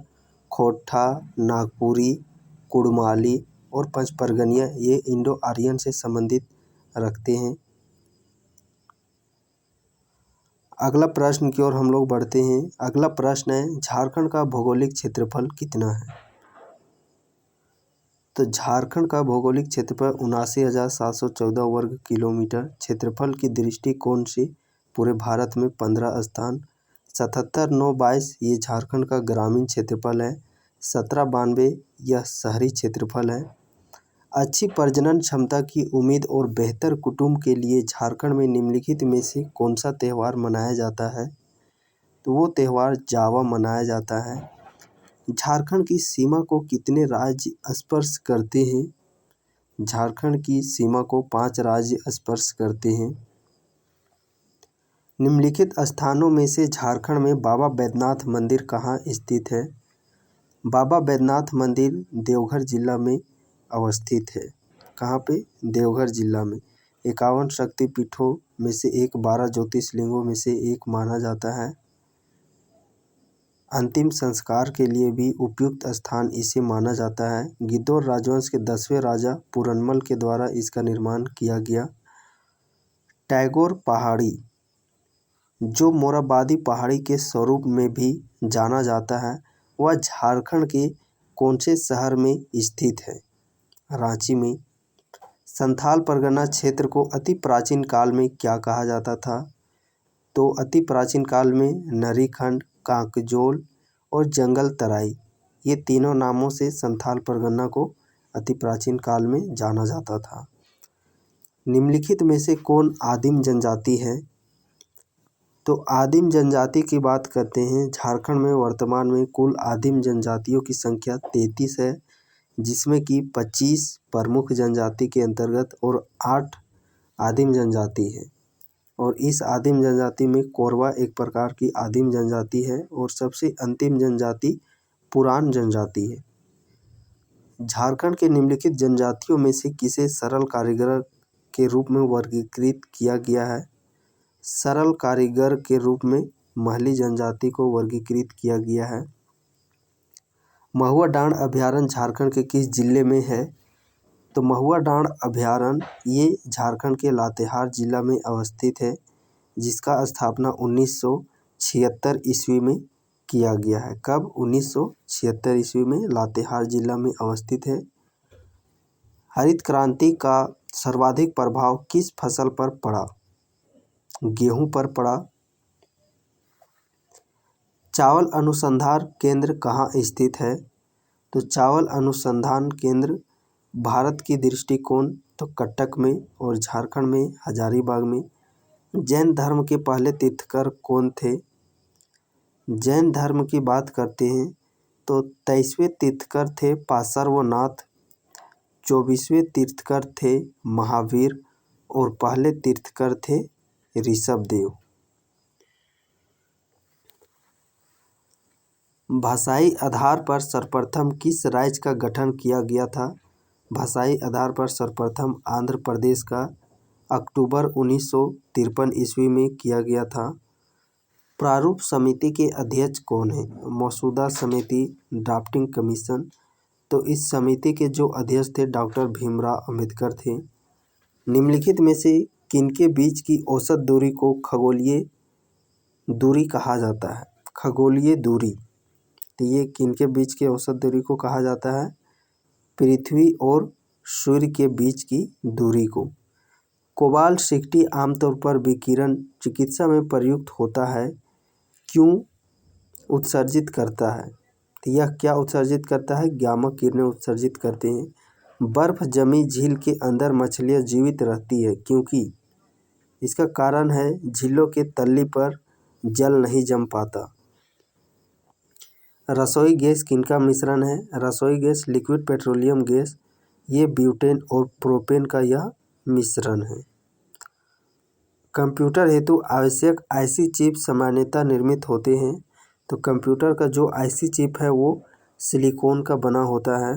खोटा, नागपुरी, कुड़माली और पंचपरगनिया ये इंडो आर्यन से संबंधित रखते हैं। अगला प्रश्न की ओर हम लोग बढ़ते हैं। अगला प्रश्न है, झारखंड का भौगोलिक क्षेत्रफल कितना है? तो झारखंड का भौगोलिक क्षेत्रफल 79,714 वर्ग किलोमीटर। क्षेत्रफल की दृष्टिकोण से पूरे भारत में 15 स्थान। 77,922 ये झारखंड का ग्रामीण क्षेत्रफल है। 1792 यह शहरी क्षेत्रफल है। अच्छी प्रजनन क्षमता की उम्मीद और बेहतर कुटुंब के लिए झारखंड में निम्नलिखित में से कौन सा त्यौहार मनाया जाता है? तो वो त्यौहार जावा मनाया जाता है। झारखंड की सीमा को कितने राज्य स्पर्श करते हैं? झारखंड की सीमा को 5 राज्य स्पर्श करते हैं। निम्नलिखित स्थानों में से झारखंड में बाबा बैद्यनाथ मंदिर कहाँ स्थित है? बाबा बैद्यनाथ मंदिर देवघर जिला में अवस्थित है। कहाँ पे? देवघर जिला में। 51 शक्तिपीठों में से एक, 12 ज्योतिर्लिंगों में से एक माना जाता है। अंतिम संस्कार के लिए भी उपयुक्त स्थान इसे माना जाता है। गिद्धौर राजवंश के 10वें राजा पूरनमल के द्वारा इसका निर्माण किया गया। टैगोर पहाड़ी, जो मोरहाबादी पहाड़ी के स्वरूप में भी जाना जाता है, वह झारखंड के कौन से शहर में स्थित है? रांची में। संथाल परगना क्षेत्र को अति प्राचीन काल में क्या कहा जाता था? तो अति प्राचीन काल में नरीखंड, कांकजोल और जंगल तराई ये तीनों नामों से संथाल परगना को अति प्राचीन काल में जाना जाता था। निम्नलिखित में से कौन आदिम जनजाति है? तो आदिम जनजाति की बात करते हैं। झारखंड में वर्तमान में कुल आदिम जनजातियों की संख्या 33 है, जिसमें कि 25 प्रमुख जनजाति के अंतर्गत और 8 आदिम जनजाति है। और इस आदिम जनजाति में कोरवा एक प्रकार की आदिम जनजाति है, और सबसे अंतिम जनजाति पुरान जनजाति है। झारखंड के निम्नलिखित जनजातियों में से किसे सरल कारीगर के रूप में वर्गीकृत किया गया है? सरल कारीगर के रूप में महली जनजाति को वर्गीकृत किया गया है। महुआ डांड अभयारण्य झारखंड के किस जिले में है? तो महुआ डांड अभयारण्य ये झारखंड के लातेहार जिला में अवस्थित है, जिसका स्थापना 1976 ईस्वी में किया गया है। कब? 1976 ईस्वी में लातेहार जिला में अवस्थित है। हरित क्रांति का सर्वाधिक प्रभाव किस फसल पर पड़ा? गेहूं पर पड़ा। चावल अनुसंधान केंद्र कहाँ स्थित है? तो चावल अनुसंधान केंद्र भारत की दृष्टिकोण तो कटक में और झारखंड में हजारीबाग में। जैन धर्म के पहले तीर्थंकर कौन थे? जैन धर्म की बात करते हैं तो 23वें तीर्थंकर थे पार्श्वनाथ, 24वें तीर्थंकर थे महावीर और पहले तीर्थंकर थे ऋषभदेव। भाषाई आधार पर सर्वप्रथम किस राज्य का गठन किया गया था? भाषाई आधार पर सर्वप्रथम आंध्र प्रदेश का अक्टूबर 1953 ईस्वी में किया गया था। प्रारूप समिति के अध्यक्ष कौन है? मसूदा समिति, ड्राफ्टिंग कमीशन। तो इस समिति के जो अध्यक्ष थे डॉक्टर भीमराव अंबेडकर थे। निम्नलिखित में से किनके बीच की औसत दूरी को खगोलीय दूरी कहा जाता है? खगोलीय दूरी, तो ये किनके बीच के औसत दूरी को कहा जाता है? पृथ्वी और सूर्य के बीच की दूरी को। कोबाल्ट 60 आमतौर पर विकिरण चिकित्सा में प्रयुक्त होता है, क्यों उत्सर्जित करता है? तो यह क्या उत्सर्जित करता है? गामा किरणें उत्सर्जित करते हैं। बर्फ जमी झील के अंदर मछलियां जीवित रहती है, क्योंकि इसका कारण है झीलों के तल्ली पर जल नहीं जम पाता। रसोई गैस किनका मिश्रण है? रसोई गैस लिक्विड पेट्रोलियम गैस, ये ब्यूटेन और प्रोपेन का यह मिश्रण है। कंप्यूटर हेतु आवश्यक आईसी चिप सामान्यतः निर्मित होते हैं, तो कंप्यूटर का जो आईसी चिप है वो सिलिकॉन का बना होता है।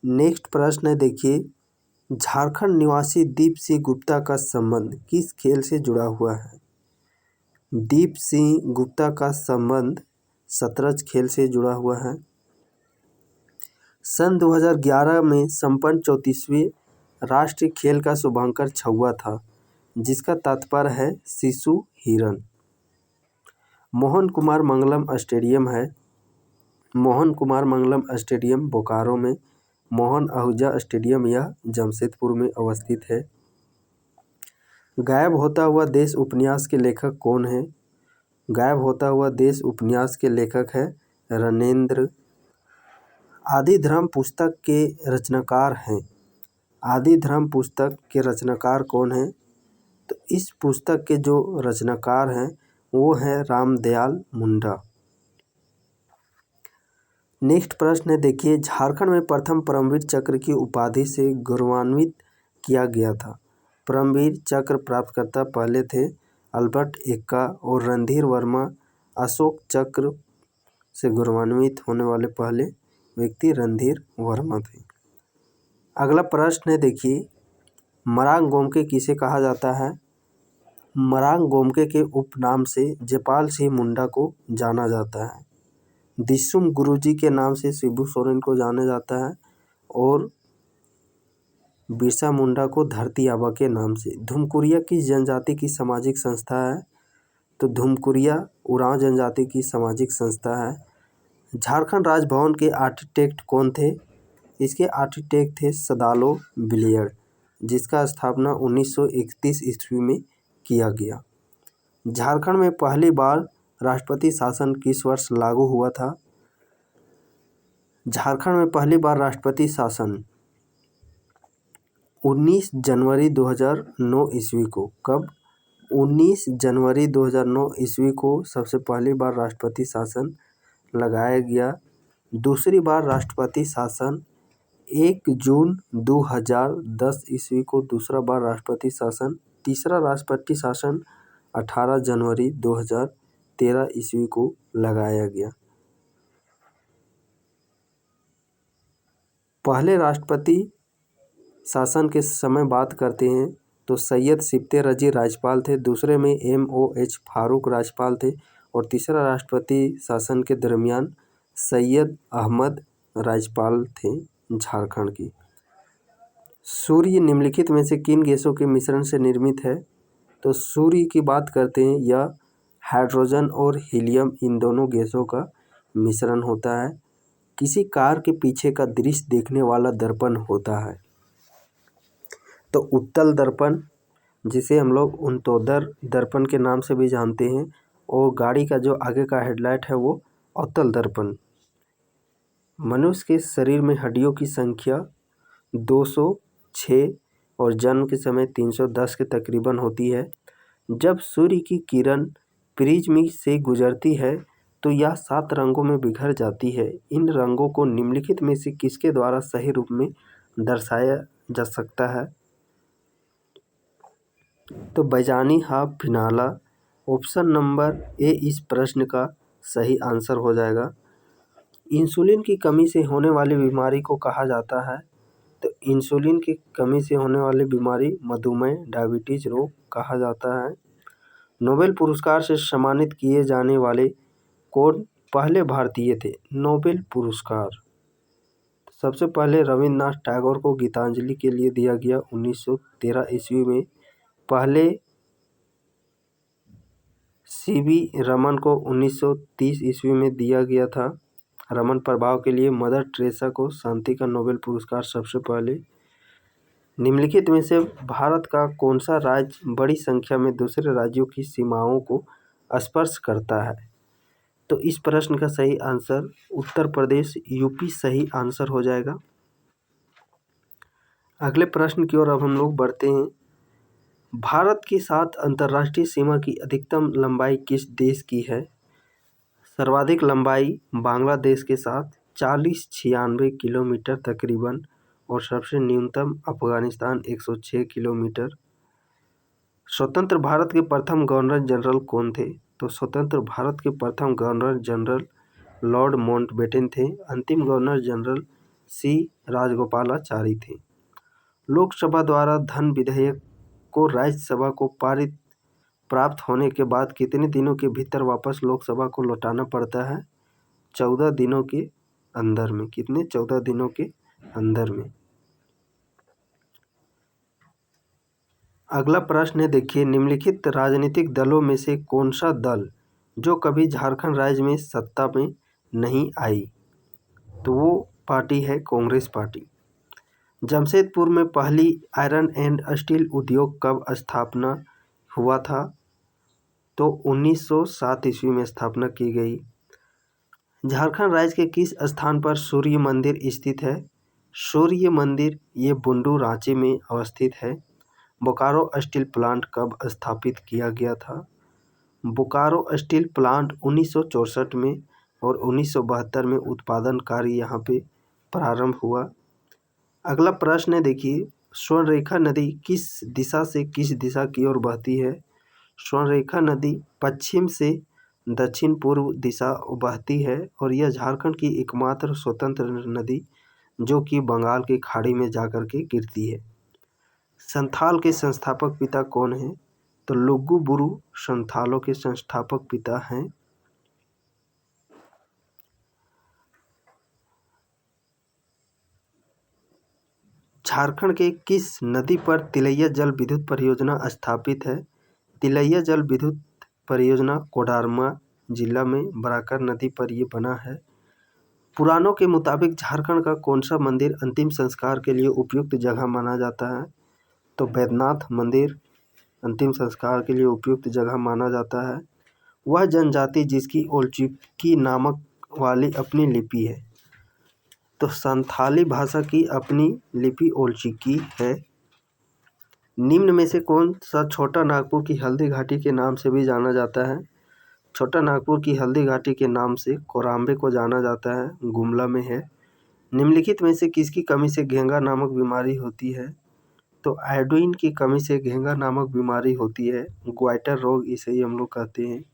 नेक्स्ट प्रश्न है, देखिए, झारखंड निवासी दीप सिंह गुप्ता का संबंध किस खेल से जुड़ा हुआ है? दीप सिंह गुप्ता का संबंध शतरंज खेल से जुड़ा हुआ है। सन 2011 में संपन्न 34वें राष्ट्रीय खेल का शुभांकर छुआ था, जिसका तात्पर्य है शिशु हिरण। मोहन कुमार मंगलम स्टेडियम है, मोहन कुमार मंगलम स्टेडियम बोकारो में। मोहन आहूजा स्टेडियम यह जमशेदपुर में अवस्थित है। गायब होता हुआ देश उपन्यास के लेखक कौन है? गायब होता हुआ देश उपन्यास के लेखक है रणेंद्र। आदि धर्म पुस्तक के रचनाकार हैं। आदि धर्म पुस्तक के रचनाकार कौन हैं? तो इस पुस्तक के जो रचनाकार हैं वो हैं रामदयाल मुंडा। नेक्स्ट प्रश्न है, देखिए, झारखंड में प्रथम परमवीर चक्र की उपाधि से गौरवान्वित किया गया था। परमवीर चक्र प्राप्तकर्ता पहले थे अल्बर्ट एक्का और रणधीर वर्मा। अशोक चक्र से गौरवान्वित होने वाले पहले व्यक्ति रणधीर वर्मा थे। अगला प्रश्न है, देखिए, मरांग गोमके किसे कहा जाता है? मरांग गोमके के उपनाम से जयपाल सिंह मुंडा को जाना जाता है। दिसुम गुरुजी के नाम से शिबू सोरेन को जाना जाता है और बिरसा मुंडा को धरती आबा के नाम से। धुमकुरिया किस जनजाति की सामाजिक संस्था है? तो धुमकुरिया उरांव जनजाति की सामाजिक संस्था है। झारखंड राजभवन के आर्किटेक्ट कौन थे? इसके आर्किटेक्ट थे सदालो बिलियर्ड, जिसका स्थापना 1931 ईस्वी में किया गया। झारखंड में पहली बार राष्ट्रपति शासन किस वर्ष लागू हुआ था? झारखंड में पहली बार राष्ट्रपति शासन 19 जनवरी 2009 ईस्वी को। कब? 19 जनवरी 2009 ईस्वी को सबसे पहली बार राष्ट्रपति शासन लगाया गया। दूसरी बार राष्ट्रपति शासन 1 जून 2010 ईस्वी को दूसरा बार राष्ट्रपति शासन। तीसरा राष्ट्रपति शासन 18 जनवरी 2013 ईस्वी को लगाया गया। पहले राष्ट्रपति शासन के समय बात करते हैं तो सैयद सिफ्ते रजी राज्यपाल थे, दूसरे में MOH फारूक राज्यपाल थे और तीसरा राष्ट्रपति शासन के दरमियान सैयद अहमद राज्यपाल थे झारखंड की। सूर्य निम्नलिखित में से किन गैसों के मिश्रण से निर्मित है? तो सूर्य की बात करते हैं, यह हाइड्रोजन और हीलियम इन दोनों गैसों का मिश्रण होता है। किसी कार के पीछे का दृश्य देखने वाला दर्पण होता है? तो उत्तल दर्पण, जिसे हम लोग उन्तोदर दर्पण के नाम से भी जानते हैं, और गाड़ी का जो आगे का हेडलाइट है वो अवतल दर्पण। मनुष्य के शरीर में हड्डियों की संख्या 206 और जन्म के समय 310 के तकरीबन होती है। जब सूर्य की किरण प्रिज्म से गुजरती है तो यह 7 रंगों में बिखर जाती है। इन रंगों को निम्नलिखित में से किसके द्वारा सही रूप में दर्शाया जा सकता है? तो बैजानी हाफ फिनाला ऑप्शन नंबर ए इस प्रश्न का सही आंसर हो जाएगा। इंसुलिन की कमी से होने वाली बीमारी को कहा जाता है? तो इंसुलिन की कमी से होने वाली बीमारी मधुमेह डायबिटीज रोग कहा जाता है। नोबेल पुरस्कार से सम्मानित किए जाने वाले कौन पहले भारतीय थे? नोबेल पुरस्कार सबसे पहले रविन्द्रनाथ टैगोर को गीतांजलि के लिए दिया गया 1913 ईस्वी में। पहले सीवी रमन को 1930 ईस्वी में दिया गया था रमन प्रभाव के लिए। मदर टेरेसा को शांति का नोबेल पुरस्कार सबसे पहले। निम्नलिखित में से भारत का कौन सा राज्य बड़ी संख्या में दूसरे राज्यों की सीमाओं को स्पर्श करता है? तो इस प्रश्न का सही आंसर उत्तर प्रदेश यूपी सही आंसर हो जाएगा। अगले प्रश्न की ओर अब हम लोग बढ़ते हैं। भारत के साथ अंतर्राष्ट्रीय सीमा की अधिकतम लंबाई किस देश की है? सर्वाधिक लंबाई बांग्लादेश के साथ 4096 किलोमीटर तकरीबन, और सबसे न्यूनतम अफगानिस्तान 106 किलोमीटर। स्वतंत्र भारत के प्रथम गवर्नर जनरल कौन थे? तो स्वतंत्र भारत के प्रथम गवर्नर जनरल लॉर्ड माउंटबेटन थे। अंतिम गवर्नर जनरल सी राजगोपालाचारी थे। लोकसभा द्वारा धन विधेयक को राज्यसभा को पारित प्राप्त होने के बाद कितने दिनों के भीतर वापस लोकसभा को लौटाना पड़ता है? 14 दिनों के अंदर में। कितने? 14 दिनों के अंदर में। अगला प्रश्न है, देखिए, निम्नलिखित राजनीतिक दलों में से कौन सा दल जो कभी झारखंड राज्य में सत्ता में नहीं आई? तो वो पार्टी है कांग्रेस पार्टी। जमशेदपुर में पहली आयरन एंड स्टील उद्योग कब स्थापना हुआ था? तो 1907 ईस्वी में स्थापना की गई। झारखंड राज्य के किस स्थान पर सूर्य मंदिर स्थित है? सूर्य मंदिर ये बुंडू रांची में अवस्थित है। बोकारो स्टील प्लांट कब स्थापित किया गया था? बोकारो स्टील प्लांट 1964 में और 1972 में उत्पादन कार्य यहाँ पे प्रारंभ हुआ। अगला प्रश्न है, देखिए, स्वर्णरेखा नदी किस दिशा से किस दिशा की ओर बहती है? स्वर्णरेखा नदी पश्चिम से दक्षिण पूर्व दिशा बहती है, और यह झारखंड की एकमात्र स्वतंत्र नदी जो कि बंगाल की खाड़ी में जाकर के गिरती है। संथाल के संस्थापक पिता कौन हैं? तो लुगु बुरु संथालों के संस्थापक पिता हैं। झारखंड के किस नदी पर तिलैया जल विद्युत परियोजना स्थापित है? तिलैया जल विद्युत परियोजना कोडरमा जिला में बराकर नदी पर ये बना है। पुराणों के मुताबिक झारखंड का कौन सा मंदिर अंतिम संस्कार के लिए उपयुक्त जगह माना जाता है? तो बैद्यनाथ मंदिर अंतिम संस्कार के लिए उपयुक्त जगह माना जाता है। वह जनजाति जिसकी ओल्चिकी नामक वाली अपनी लिपि है? तो संथाली भाषा की अपनी लिपि ओल्चिकी है। निम्न में से कौन सा छोटा नागपुर की हल्दी घाटी के नाम से भी जाना जाता है? छोटा नागपुर की हल्दी घाटी के नाम से कोराम्बे को जाना जाता है, गुमला में है। निम्नलिखित में से किसकी कमी से घेंगा नामक बीमारी होती है? तो आयोडीन की कमी से घेंगा नामक बीमारी होती है, ग्वाइटर रोग इसे ही हम लोग कहते हैं।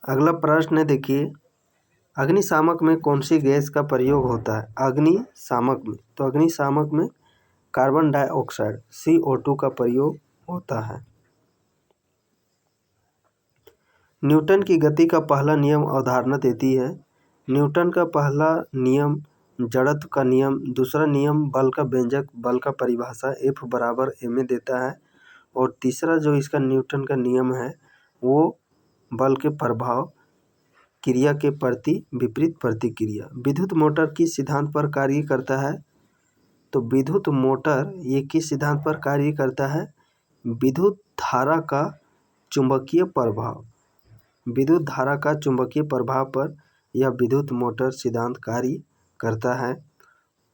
अगला प्रश्न है, देखिए, अग्निशामक में कौन सी गैस का प्रयोग होता है? अग्निशामक में, तो अग्निशामक में कार्बन डाइऑक्साइड CO2 का प्रयोग होता है। न्यूटन की गति का पहला नियम अवधारणा देती है। न्यूटन का पहला नियम जड़त्व का नियम, दूसरा नियम बल का व्यंजक, बल का परिभाषा F बराबर ma देता है। और तीसरा जो इसका न्यूटन का नियम है वो बल के प्रभाव क्रिया के प्रति विपरीत प्रतिक्रिया। विद्युत मोटर किस सिद्धांत पर कार्य करता है? तो विद्युत मोटर ये किस सिद्धांत पर कार्य करता है? विद्युत धारा का चुंबकीय प्रभाव, विद्युत धारा का चुंबकीय प्रभाव पर यह विद्युत मोटर सिद्धांत कार्य करता है।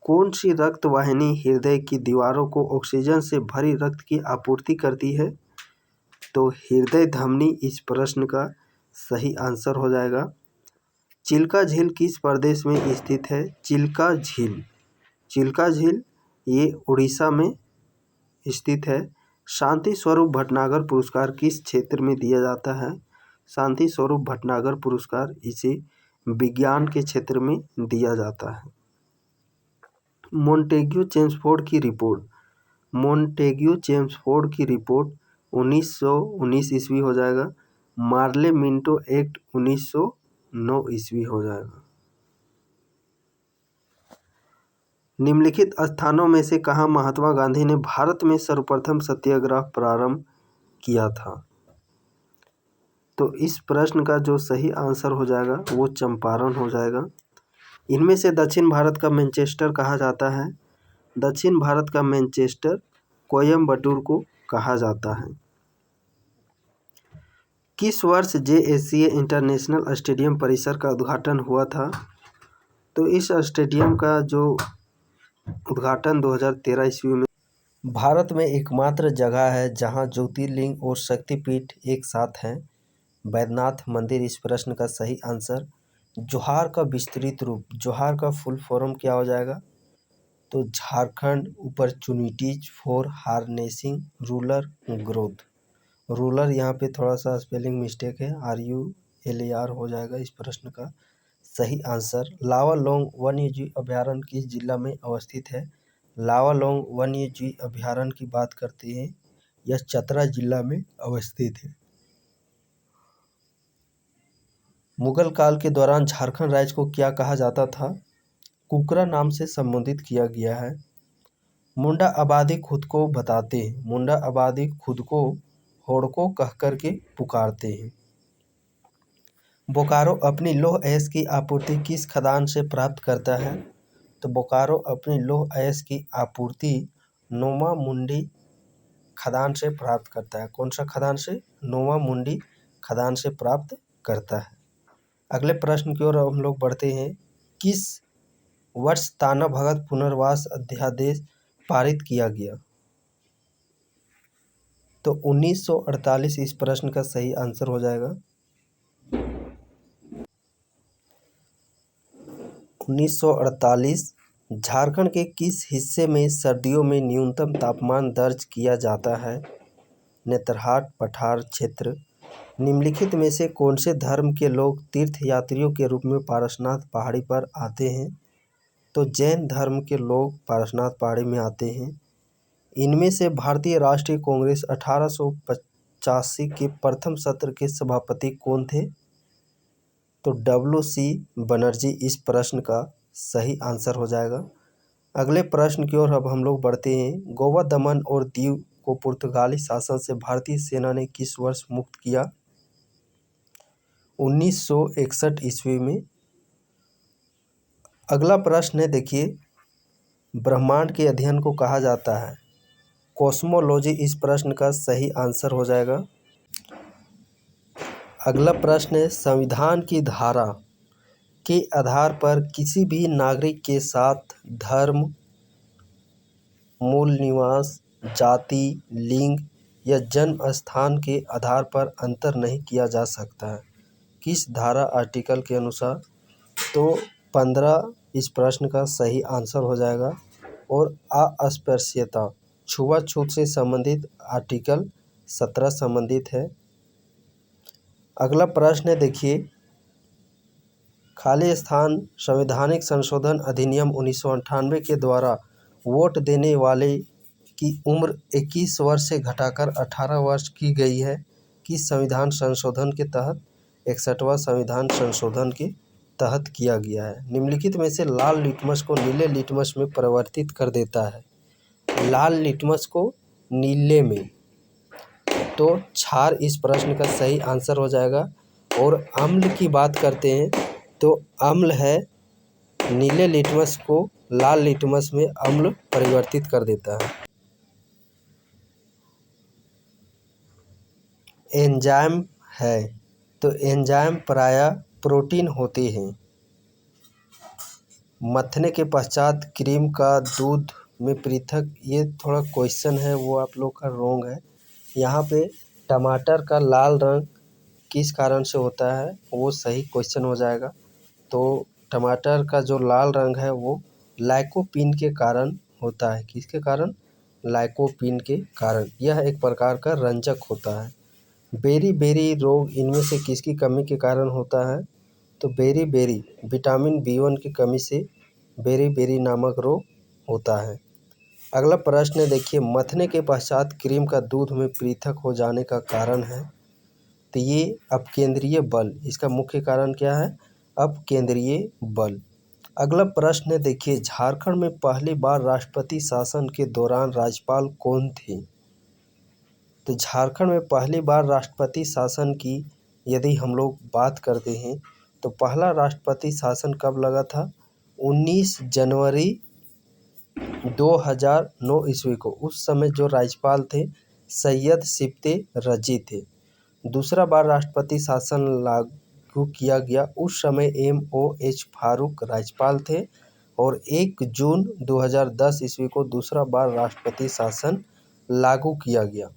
कौन सी रक्त वाहिनी हृदय की दीवारों को ऑक्सीजन से भरी रक्त की आपूर्ति करती है? तो हृदय धमनी इस प्रश्न का सही आंसर हो जाएगा। चिल्का झील किस प्रदेश में स्थित है? चिल्का झील ये उड़ीसा में स्थित है। शांति स्वरूप भटनागर पुरस्कार किस क्षेत्र में दिया जाता है? शांति स्वरूप भटनागर पुरस्कार इसे विज्ञान के क्षेत्र में दिया जाता है। मोंटेग्यू चेम्सफोर्ड की रिपोर्ट, मोंटेग्यू चेम्सफोर्ड की रिपोर्ट 1919 ईस्वी हो जाएगा। मार्ले मिंटो एक्ट 1909 ईस्वी हो जाएगा। निम्नलिखित स्थानों में से कहाँ महात्मा गांधी ने भारत में सर्वप्रथम सत्याग्रह प्रारंभ किया था? तो इस प्रश्न का जो सही आंसर हो जाएगा वो चंपारण हो जाएगा। इनमें से दक्षिण भारत का मैनचेस्टर कहा जाता है? दक्षिण भारत का मैनचेस्टर कोयम्बटूर को कहा जाता है। किस वर्ष JSCA इंटरनेशनल स्टेडियम परिसर का उद्घाटन हुआ था? तो इस स्टेडियम का जो उद्घाटन 2013 ईस्वी में। भारत में एकमात्र जगह है जहां ज्योतिर्लिंग और शक्तिपीठ एक साथ हैं। बैद्यनाथ मंदिर इस प्रश्न का सही आंसर। जोहार का विस्तृत रूप, जोहार का फुल फॉर्म क्या हो जाएगा? तो Jharkhand opportunities for harnessing rural growth. Rural यहाँ पे थोड़ा सा स्पेलिंग मिस्टेक है, RULAR हो जाएगा इस प्रश्न का सही आंसर। लावालोंग वन्यजीव अभयारण्य किस जिला में अवस्थित है? लावालोंग वन्यजीव अभयारण्य की बात करते हैं, यह चतरा जिला में अवस्थित है। मुगल काल के दौरान झारखंड राज्य को क्या कहा जाता था? कुकरा नाम से संबोधित किया गया है। मुंडा आबादी खुद को बताते हैं, मुंडा आबादी खुद को होड़को कह कर के पुकारते हैं। बोकारो अपनी लौह अयस्क की आपूर्ति किस खदान से प्राप्त करता है? तो बोकारो अपनी लौह अयस्क की आपूर्ति नोमा मुंडी खदान से प्राप्त करता है। कौन सा खदान से? नोमा मुंडी खदान से प्राप्त करता है। अगले प्रश्न की ओर हम लोग बढ़ते हैं। किस वर्ष ताना भगत पुनर्वास अध्यादेश पारित किया गया? तो 1948 इस प्रश्न का सही आंसर हो जाएगा। 1948 झारखंड के किस हिस्से में सर्दियों में न्यूनतम तापमान दर्ज किया जाता है? नेतरहाट पठार क्षेत्र। निम्नलिखित में से कौन से धर्म के लोग तीर्थ यात्रियों के रूप में पारसनाथ पहाड़ी पर आते हैं? तो जैन धर्म के लोग पारसनाथ पहाड़ी में आते हैं। इनमें से भारतीय राष्ट्रीय कांग्रेस 1885 के प्रथम सत्र के सभापति कौन थे? तो WC बनर्जी इस प्रश्न का सही आंसर हो जाएगा। अगले प्रश्न की ओर अब हम लोग बढ़ते हैं। गोवा, दमन और दीव को पुर्तगाली शासन से भारतीय सेना ने किस वर्ष मुक्त किया? 1961 ईस्वी में। अगला प्रश्न है, देखिए, ब्रह्मांड के अध्ययन को कहा जाता है कॉस्मोलॉजी इस प्रश्न का सही आंसर हो जाएगा। अगला प्रश्न है, संविधान की धारा के आधार पर किसी भी नागरिक के साथ धर्म, मूल निवास, जाति, लिंग या जन्म स्थान के आधार पर अंतर नहीं किया जा सकता है। किस धारा आर्टिकल के अनुसार? तो 15 इस प्रश्न का सही आंसर हो जाएगा। और अस्पृश्यता छुआछूत से संबंधित आर्टिकल 17 संबंधित है। अगला प्रश्न है, देखिए, खाली स्थान संवैधानिक संशोधन अधिनियम 1998 के द्वारा वोट देने वाले की उम्र 21 वर्ष से घटाकर 18 वर्ष की गई है। किस संविधान संशोधन के तहत? 61वां संविधान संशोधन के तहत किया गया है। निम्नलिखित में से लाल लिटमस को नीले लिटमस में परिवर्तित कर देता है। लाल लिटमस को नीले में, तो क्षार इस प्रश्न का सही आंसर हो जाएगा। और अम्ल की बात करते हैं तो अम्ल है, नीले लिटमस को लाल लिटमस में अम्ल परिवर्तित कर देता है। एंजाइम है, तो एंजाइम प्रायः प्रोटीन होते हैं। मथने के पश्चात क्रीम का दूध में पृथक, ये थोड़ा क्वेश्चन है वो आप लोग का रॉन्ग है। यहाँ पे टमाटर का लाल रंग किस कारण से होता है वो सही क्वेश्चन हो जाएगा। तो टमाटर का जो लाल रंग है वो लाइकोपीन के कारण होता है। किसके कारण? लाइकोपीन के कारण। यह एक प्रकार का रंजक होता है। बेरी रोग इनमें से किसकी कमी के कारण होता है? तो बेरी विटामिन B1 की कमी से बेरी नामक रोग होता है। अगला प्रश्न देखिए, मथने के पश्चात क्रीम का दूध में पृथक हो जाने का कारण है। तो ये अपकेंद्रीय बल, इसका मुख्य कारण क्या है? अपकेंद्रीय बल। अगला प्रश्न देखिए, झारखंड में पहली बार राष्ट्रपति शासन के दौरान राज्यपाल कौन थे? तो झारखंड में पहली बार राष्ट्रपति शासन की यदि हम लोग बात करते हैं तो पहला राष्ट्रपति शासन कब लगा था? 19 जनवरी 2009 ईस्वी को। उस समय जो राज्यपाल थे सैयद सिप्ते रजी थे। दूसरा बार राष्ट्रपति शासन लागू किया गया, उस समय MOH फारूक राज्यपाल थे और 1 जून 2010 ईस्वी को दूसरा बार राष्ट्रपति शासन लागू किया गया।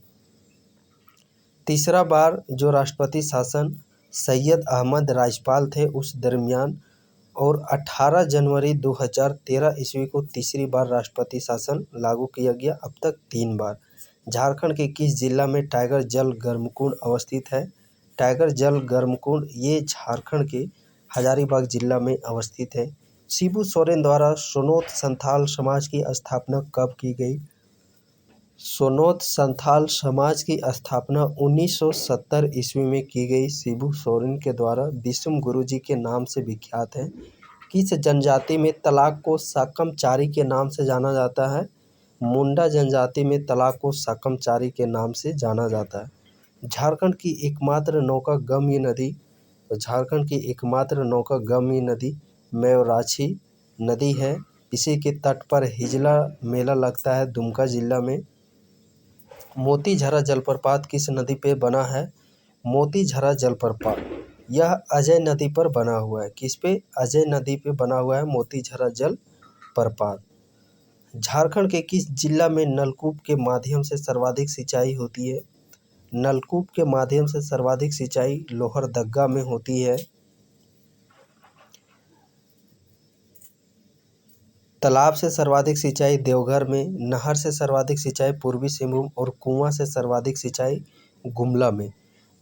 तीसरा बार जो राष्ट्रपति शासन सैयद अहमद राज्यपाल थे उस दरमियान, और 18 जनवरी 2013 ईस्वी को तीसरी बार राष्ट्रपति शासन लागू किया गया। अब तक 3 बार। झारखंड के किस जिला में टाइगर जल गर्मकुंड अवस्थित है? टाइगर जल गर्मकुंड ये झारखंड के हजारीबाग जिला में अवस्थित है। शिबू सोरेन द्वारा सोनोत संथाल समाज की स्थापना कब की गई? सोनोत संथाल समाज की स्थापना 1970 ईस्वी में की गई शिबू सोरेन के द्वारा। दिसुम गुरुजी के नाम से विख्यात है। किस जनजाति में तलाक को साकमचारी के नाम से जाना जाता है? मुंडा जनजाति में तलाक को साकमचारी के नाम से जाना जाता है। झारखंड की एकमात्र नौका गम्य नदी, तो झारखंड की एकमात्र नौका गम्य नदी मेवराछी नदी है। इसी के तट पर हिजला मेला लगता है दुमका जिला में। मोतीझरा जलप्रपात किस नदी पे बना है? मोतीझरा जलप्रपात यह अजय नदी पर बना हुआ है। किस पे? अजय नदी पे बना हुआ है मोतीझरा जलप्रपात। झारखंड के किस जिला में नलकूप के माध्यम से सर्वाधिक सिंचाई होती है? नलकूप के माध्यम से सर्वाधिक सिंचाई लोहरदगा में होती है। तालाब से सर्वाधिक सिंचाई देवघर में, नहर से सर्वाधिक सिंचाई पूर्वी सिंहभूम और कुआं से सर्वाधिक सिंचाई गुमला में।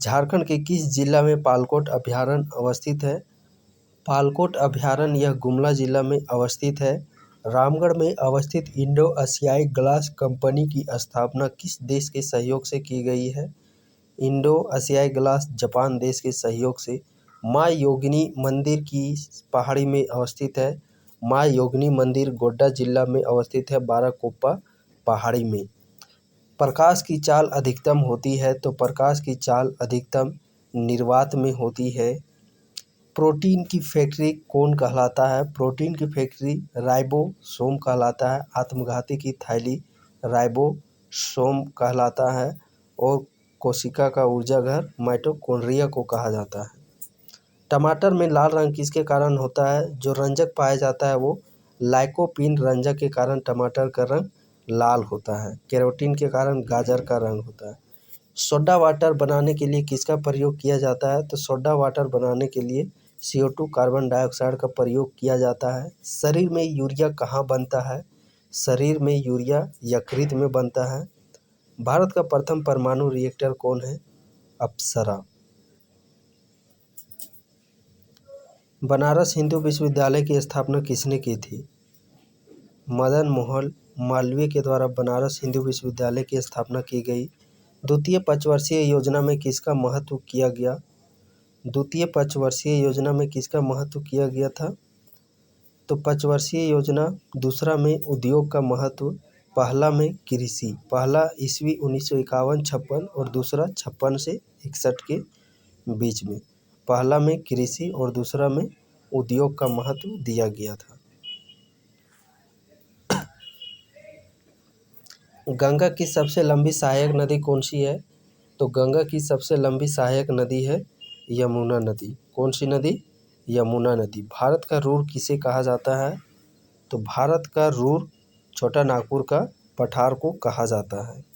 झारखंड के किस जिला में पालकोट अभयारण्य अवस्थित है? पालकोट अभयारण्य यह गुमला जिला में अवस्थित है। रामगढ़ में अवस्थित इंडो एशियाई ग्लास कंपनी की स्थापना किस देश के सहयोग से की गई है? इंडो एशियाई ग्लास जापान देश के सहयोग से। माँ योगिनी मंदिर की पहाड़ी में अवस्थित है। माँ योगिनी मंदिर गोड्डा जिला में अवस्थित है, बाराकोप्पा पहाड़ी में। प्रकाश की चाल अधिकतम होती है, तो प्रकाश की चाल अधिकतम निर्वात में होती है। प्रोटीन की फैक्ट्री कौन कहलाता है? प्रोटीन की फैक्ट्री राइबोसोम कहलाता है। आत्मघाती की थैली राइबोसोम कहलाता है और कोशिका का ऊर्जा घर माइटोकॉन्ड्रिया को कहा जाता है। टमाटर में लाल रंग किसके कारण होता है? जो रंजक पाया जाता है वो लाइकोपीन रंजक के कारण टमाटर का रंग लाल होता है। कैरोटीन के कारण गाजर का रंग होता है। सोडा वाटर बनाने के लिए किसका प्रयोग किया जाता है? तो सोडा वाटर बनाने के लिए CO2 कार्बन डाइऑक्साइड का प्रयोग किया जाता है। शरीर में यूरिया कहाँ बनता है? शरीर में यूरिया यकृत में बनता है। भारत का प्रथम परमाणु रिएक्टर कौन है? अप्सरा। बनारस हिंदू विश्वविद्यालय की स्थापना किसने की थी? मदन मोहन मालवीय के द्वारा बनारस हिंदू विश्वविद्यालय की स्थापना की गई। द्वितीय पंचवर्षीय योजना में किसका महत्व किया गया? द्वितीय पंचवर्षीय योजना में किसका महत्व किया गया था? तो पंचवर्षीय योजना दूसरा में उद्योग का महत्व, पहला में कृषि, पहला ईस्वी 1951-56 और दूसरा 56 से 61 के बीच में, पहला में कृषि और दूसरा में उद्योग का महत्व दिया गया था। गंगा की सबसे लंबी सहायक नदी कौन सी है? तो गंगा की सबसे लंबी सहायक नदी है यमुना नदी। कौन सी नदी? यमुना नदी। भारत का रुर किसे कहा जाता है? तो भारत का रुर छोटा नागपुर का पठार को कहा जाता है।